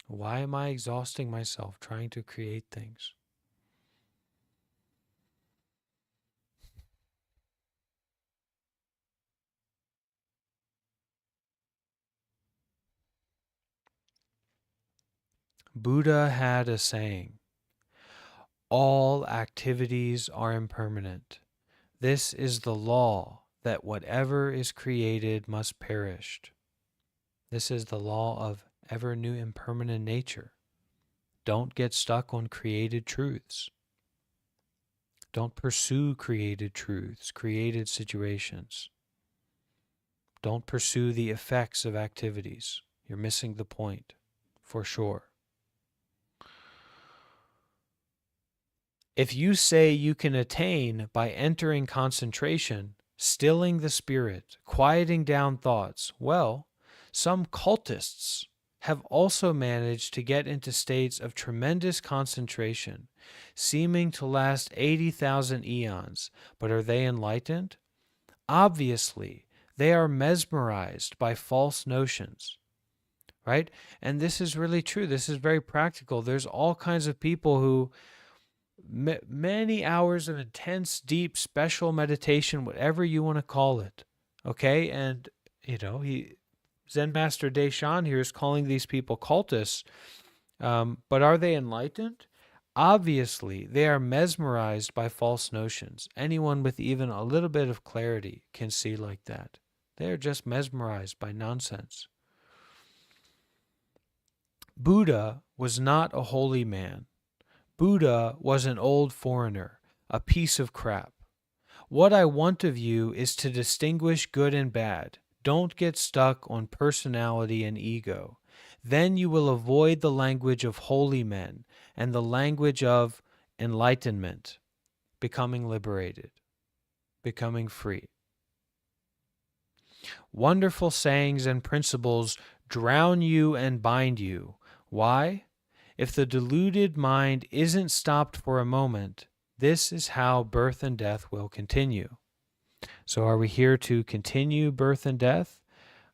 Why am I exhausting myself trying to create things? Buddha had a saying, all activities are impermanent. This is the law that whatever is created must perish. This is the law of ever new impermanent nature. Don't get stuck on created truths. Don't pursue created truths, created situations. Don't pursue the effects of activities. You're missing the point, for sure. If you say you can attain by entering concentration, stilling the spirit, quieting down thoughts, well, some cultists have also managed to get into states of tremendous concentration, seeming to last 80,000 eons. But are they enlightened? Obviously, they are mesmerized by false notions, right? And this is really true. This is very practical. There's all kinds of people who many hours of intense, deep, special meditation, whatever you want to call it. Okay. And, Zen Master Desan here is calling these people cultists. But are they enlightened? Obviously, they are mesmerized by false notions. Anyone with even a little bit of clarity can see like that. They are just mesmerized by nonsense. Buddha was not a holy man. Buddha was an old foreigner, a piece of crap. What I want of you is to distinguish good and bad. Don't get stuck on personality and ego. Then you will avoid the language of holy men and the language of enlightenment, becoming liberated, becoming free. Wonderful sayings and principles drown you and bind you. Why? If the deluded mind isn't stopped for a moment, this is how birth and death will continue. So are we here to continue birth and death?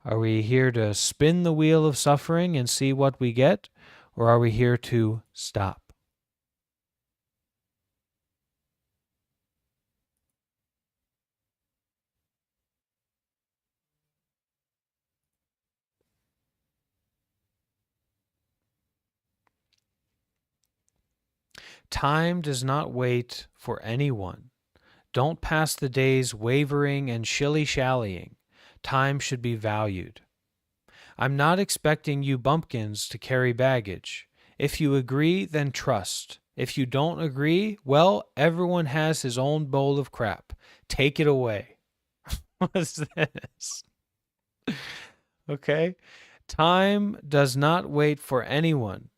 Are we here to spin the wheel of suffering and see what we get? Or are we here to stop? Time does not wait for anyone. Don't pass the days wavering and shilly-shallying. Time should be valued. I'm not expecting you bumpkins to carry baggage. If you agree, then trust. If you don't agree, well, everyone has his own bowl of crap. Take it away. What's this? Okay. Time does not wait for anyone.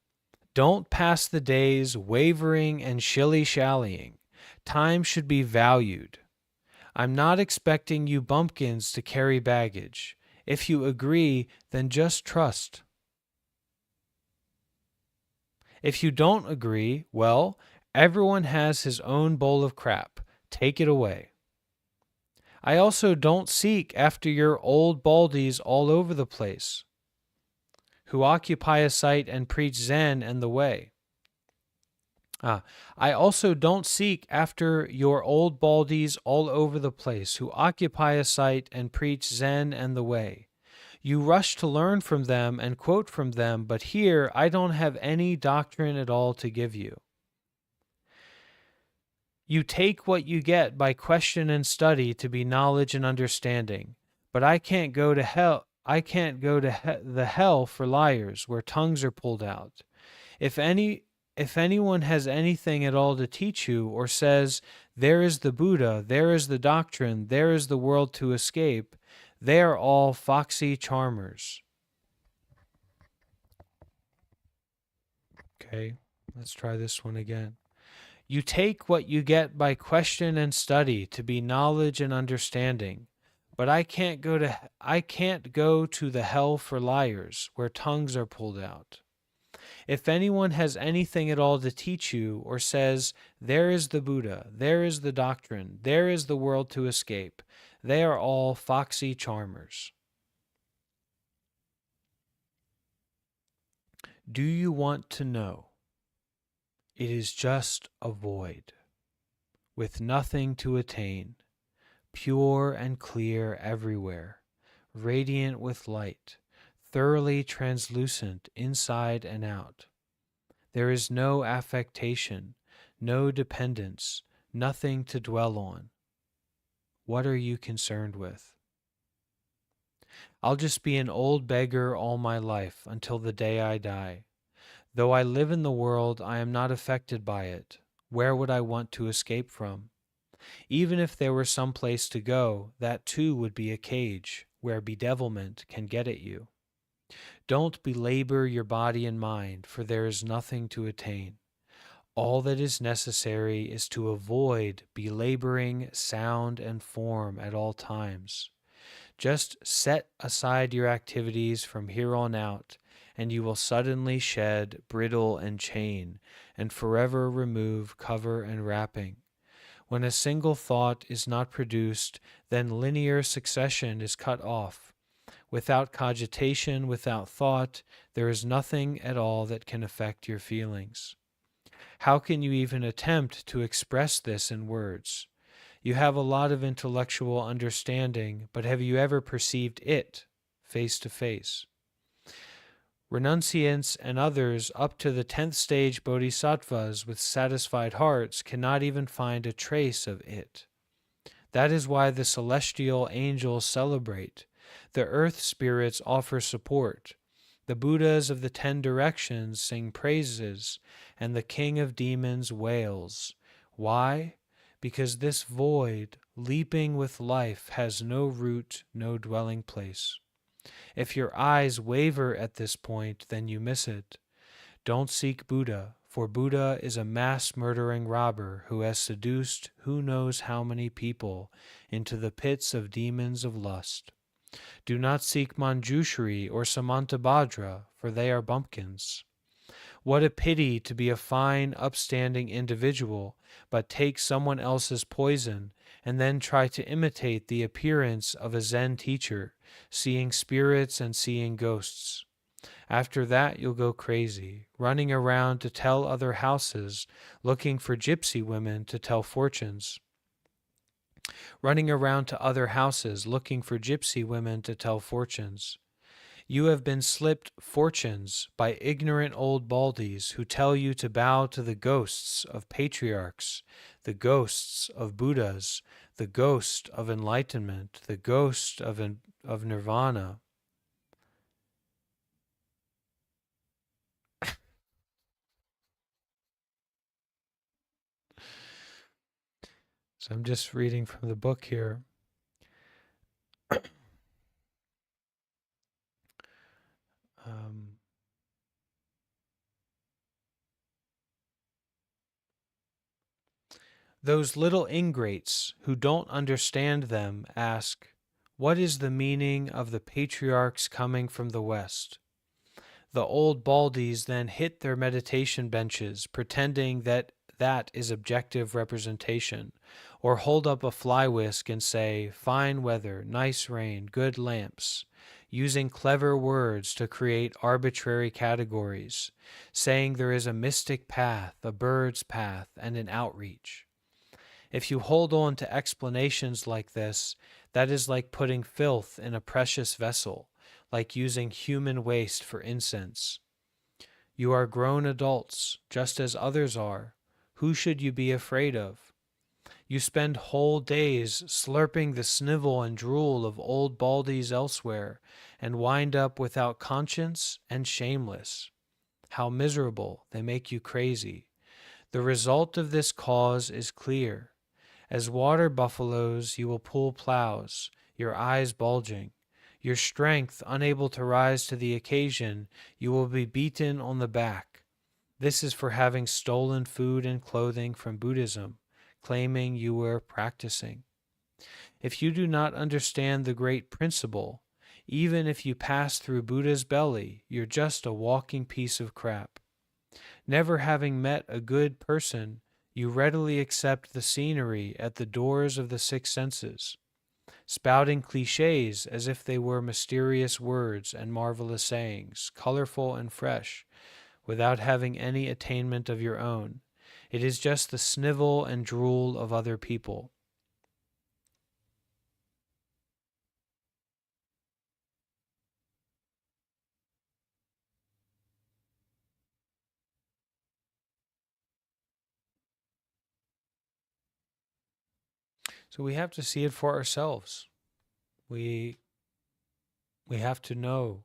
Don't pass the days wavering and shilly-shallying. Time should be valued. I'm not expecting you bumpkins to carry baggage. If you agree, then just trust. If you don't agree, well, everyone has his own bowl of crap. Take it away. I also don't seek after your old baldies all over the place, who occupy a site and preach Zen and the way. I also don't seek after your old baldies all over the place, who occupy a site and preach Zen and the way. You rush to learn from them and quote from them, but here I don't have any doctrine at all to give you. You take what you get by question and study to be knowledge and understanding. But I can't go to hell. I can't go to the hell for liars where tongues are pulled out. If any if anyone has anything at all to teach you or says, there is the Buddha, there is the doctrine, there is the world to escape, they are all foxy charmers. Okay, let's try this one again. You take what you get by question and study to be knowledge and understanding. But I can't go to the hell for liars where tongues are pulled out. If anyone has anything at all to teach you or says, there is the Buddha, there is the doctrine, there is the world to escape, they are all foxy charmers. Do you want to know? It is just a void, with nothing to attain, pure and clear everywhere, radiant with light, thoroughly translucent inside and out. There is no affectation, no dependence, nothing to dwell on. What are you concerned with? I'll just be an old beggar all my life until the day I die. Though I live in the world, I am not affected by it. Where would I want to escape from? Even if there were some place to go, that too would be a cage where bedevilment can get at you. Don't belabor your body and mind, for there is nothing to attain. All that is necessary is to avoid belaboring sound and form at all times. Just set aside your activities from here on out, and you will suddenly shed bridle and chain, and forever remove cover and wrapping. When a single thought is not produced, then linear succession is cut off. Without cogitation, without thought, there is nothing at all that can affect your feelings. How can you even attempt to express this in words? You have a lot of intellectual understanding, but have you ever perceived it face to face? Renunciants and others up to the 10th stage bodhisattvas with satisfied hearts cannot even find a trace of it. That is why the celestial angels celebrate. The earth spirits offer support. The Buddhas of the 10 directions sing praises, and the king of demons wails. Why? Because this void, leaping with life, has no root, no dwelling place. If your eyes waver at this point, then you miss it. Don't seek Buddha, for Buddha is a mass-murdering robber who has seduced who knows how many people into the pits of demons of lust. Do not seek Manjushri or Samantabhadra, for they are bumpkins. What a pity to be a fine, upstanding individual, but take someone else's poison and then try to imitate the appearance of a Zen teacher, seeing spirits and seeing ghosts. After that, you'll go crazy, running around to tell other houses, looking for gypsy women to tell fortunes. Running around to other houses, looking for gypsy women to tell fortunes. You have been slipped fortunes by ignorant old baldies who tell you to bow to the ghosts of patriarchs, the ghosts of Buddhas, the ghost of enlightenment, the ghost of nirvana. So I'm just reading from the book here. Those little ingrates who don't understand them ask, what is the meaning of the patriarchs coming from the West? The old baldies then hit their meditation benches, pretending that that is objective representation, or hold up a fly whisk and say, fine weather, nice rain, good lamps, using clever words to create arbitrary categories, saying there is a mystic path, a bird's path, and an outreach. If you hold on to explanations like this, that is like putting filth in a precious vessel, like using human waste for incense. You are grown adults, just as others are. Who should you be afraid of? You spend whole days slurping the snivel and drool of old baldies elsewhere, and wind up without conscience and shameless. How miserable! They make you crazy. The result of this cause is clear. As water buffaloes, you will pull plows, your eyes bulging. Your strength unable to rise to the occasion, you will be beaten on the back. This is for having stolen food and clothing from Buddhism, claiming you were practicing. If you do not understand the great principle, even if you pass through Buddha's belly, you're just a walking piece of crap. Never having met a good person, you readily accept the scenery at the doors of the six senses, spouting cliches as if they were mysterious words and marvelous sayings, colorful and fresh, without having any attainment of your own. It is just the snivel and drool of other people. So we have to see it for ourselves. We we have to know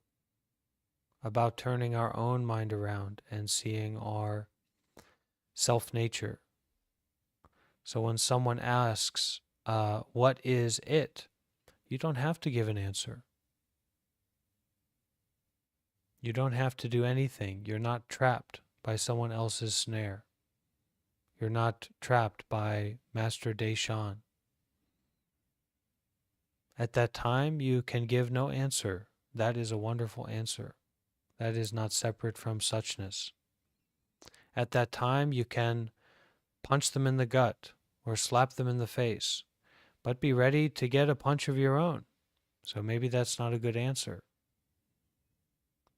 about turning our own mind around and seeing our self nature. So when someone asks, what is it? You don't have to give an answer. You don't have to do anything. You're not trapped by someone else's snare. You're not trapped by Master Desan. At that time, you can give no answer. That is a wonderful answer. That is not separate from suchness. At that time, you can punch them in the gut or slap them in the face, but be ready to get a punch of your own. So maybe that's not a good answer.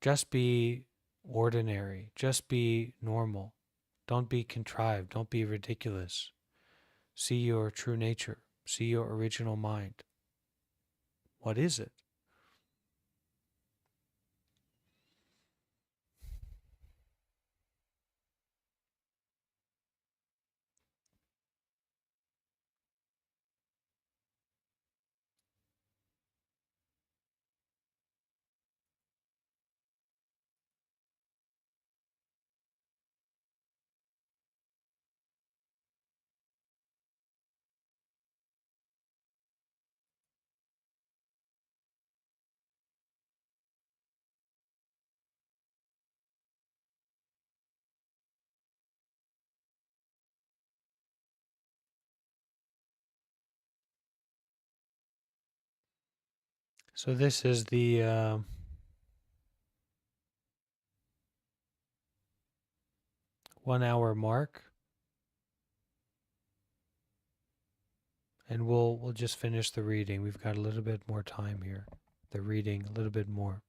Just be ordinary. Just be normal. Don't be contrived. Don't be ridiculous. See your true nature. See your original mind. What is it? So this is the 1 hour mark, and we'll just finish the reading. We've got a little bit more time here. The reading a little bit more.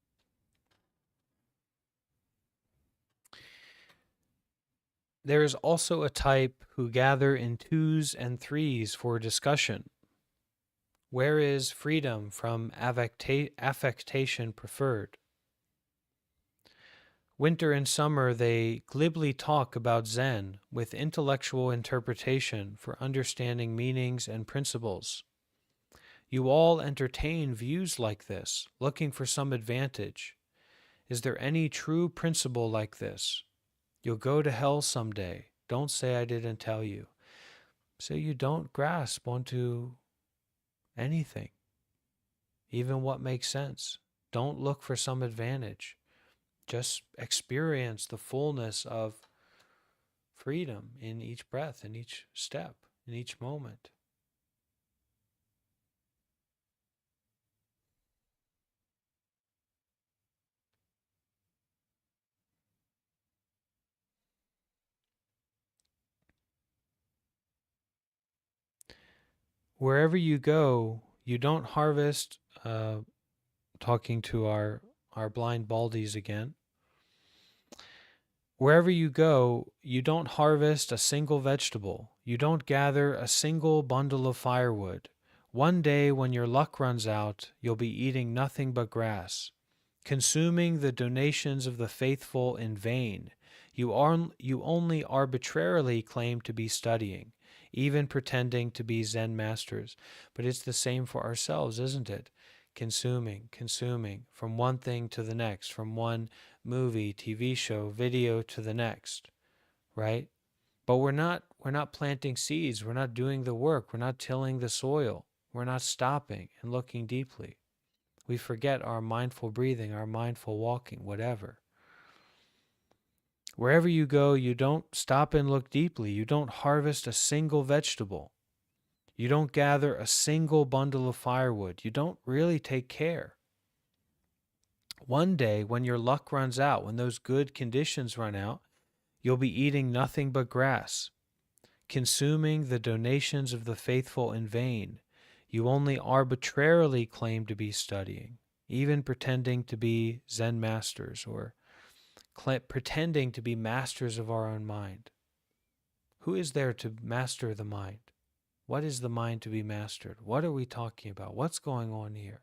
There is also a type who gather in twos and threes for discussion. Where is freedom from affectation preferred? Winter and summer they glibly talk about Zen with intellectual interpretation for understanding meanings and principles. You all entertain views like this, looking for some advantage. Is there any true principle like this? You'll go to hell someday. Don't say I didn't tell you. So you don't grasp onto anything, even what makes sense. Don't look for some advantage. Just experience the fullness of freedom in each breath, in each step, in each moment. Wherever you go, you don't harvest, talking to our blind baldies again. Wherever you go, you don't harvest a single vegetable. You don't gather a single bundle of firewood. One day, when your luck runs out, you'll be eating nothing but grass, consuming the donations of the faithful in vain. You only arbitrarily claim to be studying. even pretending to be Zen masters. But it's the same for ourselves, isn't it? Consuming from one thing to the next, from one movie, TV show, video to the next, right? But we're not planting seeds, we're not doing the work, we're not tilling the soil, we're not stopping and looking deeply. We forget our mindful breathing, our mindful walking, whatever. Wherever you go, you don't stop and look deeply. You don't harvest a single vegetable. You don't gather a single bundle of firewood. You don't really take care. One day, when your luck runs out, when those good conditions run out, you'll be eating nothing but grass, consuming the donations of the faithful in vain. You only arbitrarily claim to be studying, even pretending to be Zen masters or pretending to be masters of our own mind. Who is there to master the mind? What is the mind to be mastered? What are we talking about? What's going on here?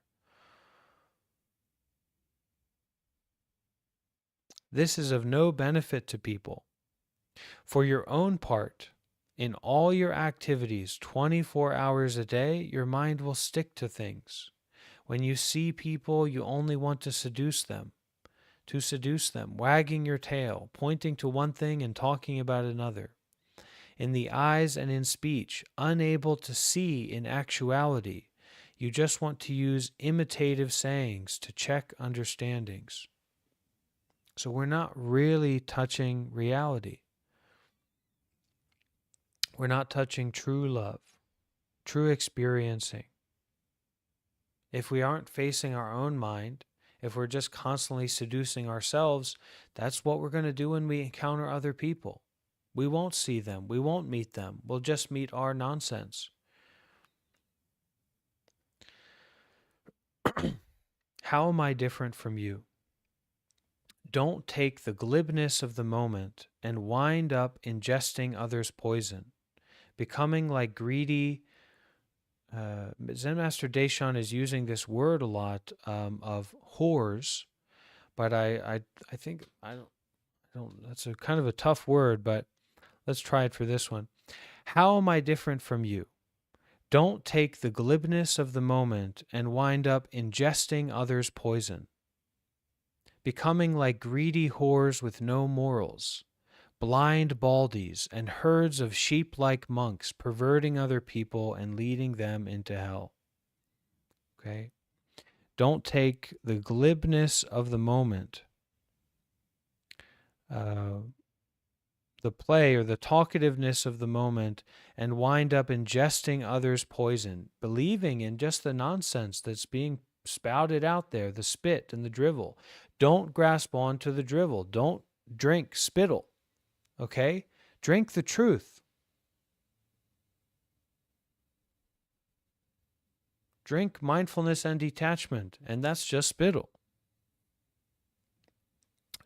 This is of no benefit to people. For your own part, in all your activities, 24 hours a day, your mind will stick to things. When you see people, you only want to seduce them, wagging your tail, pointing to one thing and talking about another. In the eyes and in speech, unable to see in actuality, you just want to use imitative sayings to check understandings. So we're not really touching reality. We're not touching true love, true experiencing. If we aren't facing our own mind, if we're just constantly seducing ourselves, that's what we're going to do when we encounter other people. We won't see them. We won't meet them. We'll just meet our nonsense. How am I different from you? Don't take the glibness of the moment and wind up ingesting others' poison, becoming like greedy. Zen Master Desan is using this word a lot of whores, but I think I don't. That's a kind of a tough word, but let's try it for this one. How am I different from you? Don't take the glibness of the moment and wind up ingesting others' poison, becoming like greedy whores with no morals, blind baldies, and herds of sheep-like monks perverting other people and leading them into hell. Okay? Don't take the glibness of the moment, the play or the talkativeness of the moment, and wind up ingesting others' poison, believing in just the nonsense that's being spouted out there, the spit and the drivel. Don't grasp onto the drivel. Don't drink spittle. Okay? Drink the truth. Drink mindfulness and detachment, and that's just spittle.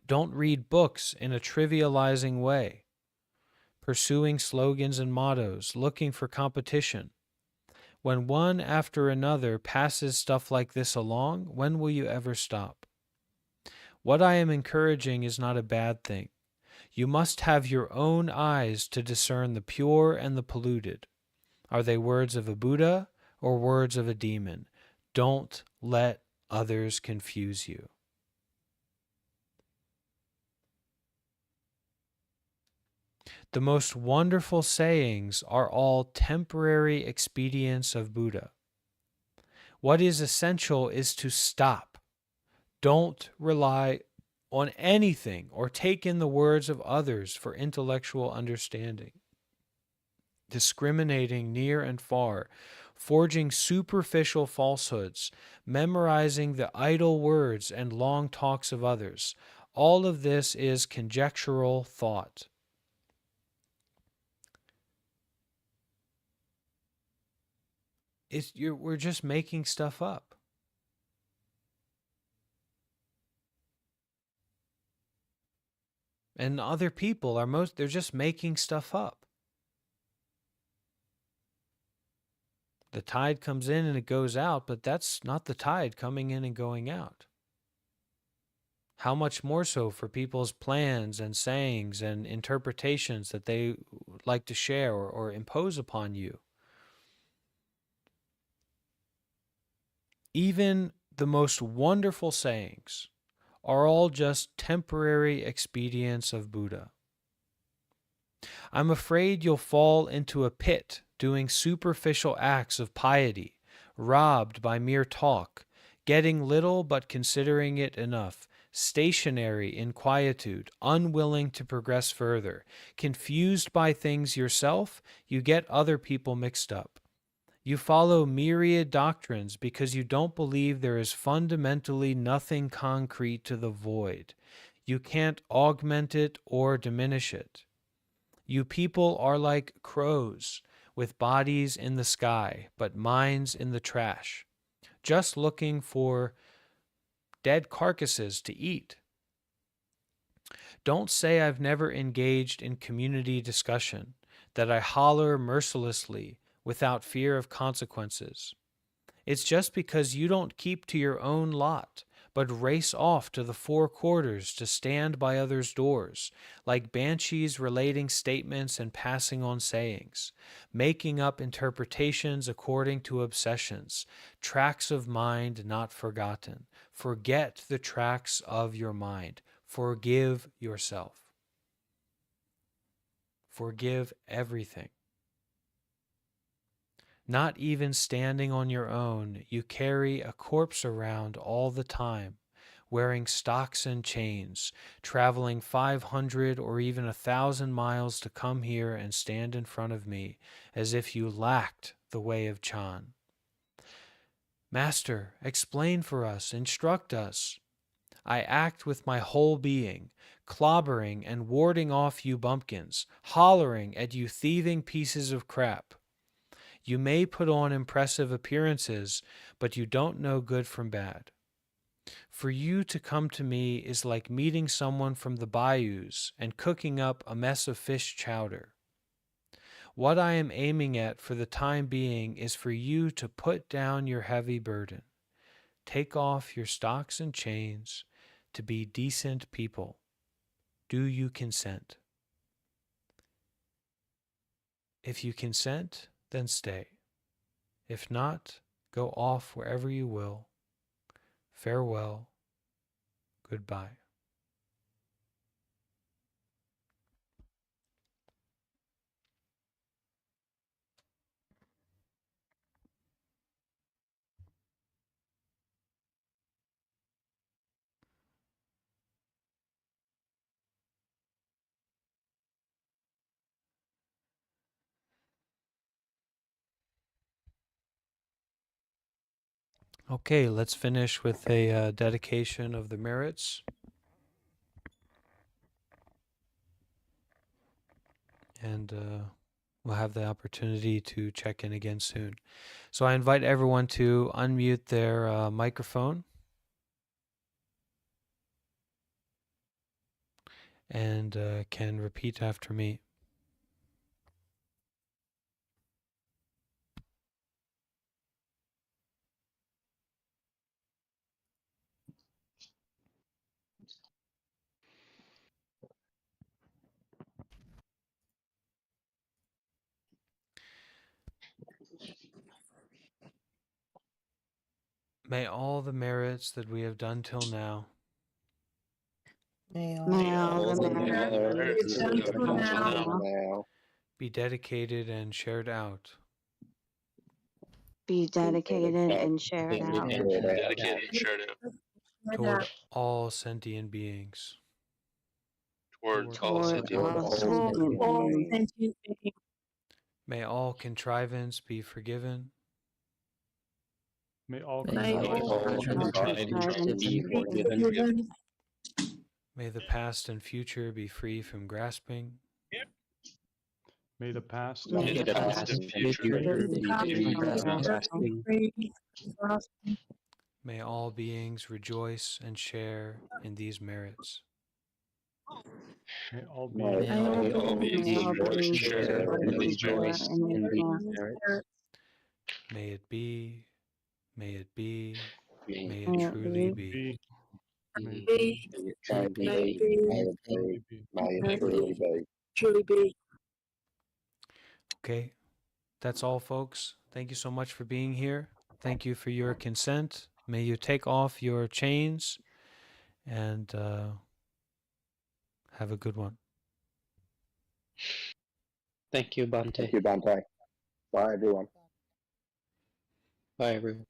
Don't read books in a trivializing way, pursuing slogans and mottos, looking for competition. When one after another passes stuff like this along, when will you ever stop? What I am encouraging is not a bad thing. You must have your own eyes to discern the pure and the polluted. Are they words of a Buddha or words of a demon? Don't let others confuse you. The most wonderful sayings are all temporary expedients of Buddha. What is essential is to stop. Don't rely on anything or take in the words of others for intellectual understanding. Discriminating near and far, forging superficial falsehoods, memorizing the idle words and long talks of others. All of this is conjectural thought. We're just making stuff up. And other people they're just making stuff up. The tide comes in and it goes out, but that's not the tide coming in and going out. How much more so for people's plans and sayings and interpretations that they like to share or impose upon you? Even the most wonderful sayings are all just temporary expedients of Buddha. I'm afraid you'll fall into a pit doing superficial acts of piety, robbed by mere talk, getting little but considering it enough, stationary in quietude, unwilling to progress further, confused by things yourself, you get other people mixed up. You follow myriad doctrines because you don't believe there is fundamentally nothing concrete to the void. You can't augment it or diminish it. You people are like crows, with bodies in the sky, but minds in the trash, just looking for dead carcasses to eat. Don't say I've never engaged in community discussion, that I holler mercilessly without fear of consequences. It's just because you don't keep to your own lot, but race off to the four quarters to stand by others' doors, like banshees relating statements and passing on sayings, making up interpretations according to obsessions, tracks of mind not forgotten. Forget the tracks of your mind. Forgive yourself. Forgive everything. Not even standing on your own, you carry a corpse around all the time, wearing stocks and chains, traveling 500 or even 1,000 miles to come here and stand in front of me, as if you lacked the way of Chan. Master, explain for us, instruct us. I act with my whole being, clobbering and warding off you bumpkins, hollering at you thieving pieces of crap. You may put on impressive appearances, but you don't know good from bad. For you to come to me is like meeting someone from the bayous and cooking up a mess of fish chowder. What I am aiming at for the time being is for you to put down your heavy burden, take off your stocks and chains, to be decent people. Do you consent? If you consent, then stay. If not, go off wherever you will. Farewell. Goodbye. Okay, let's finish with a dedication of the merits. And we'll have the opportunity to check in again soon. So I invite everyone to unmute their microphone and can repeat after me. May all the merits that we have done till now May all the merits merits that that we we have have done done till till now now be dedicated and shared out be dedicated and shared and out shared out dedicated and shared out toward all sentient beings. toward all toward sentient toward all all sentient sentient beings. beings. May all contrivance be forgiven. May all May all all All contrivance contrivance be be forgiven. forgiven. May the past and future be free from grasping. May the past May May the the past past and and future future be be free free from from grasping. grasping. May all beings rejoice and share in these merits. may all May beings May all all May beings all beings rejoice and beings share share rejoice in in and these these share merits. in merits. these merits. May it be, may it be, May may it May it truly be, may be. be, may be, may may be, truly be. may truly be. Okay, that's all, folks. Thank you so much for being here. Thank you for your consent. May you take off your chains and have a good one. Thank you, Bante. Thank you, Bante. Bye, everyone. Bye, everyone.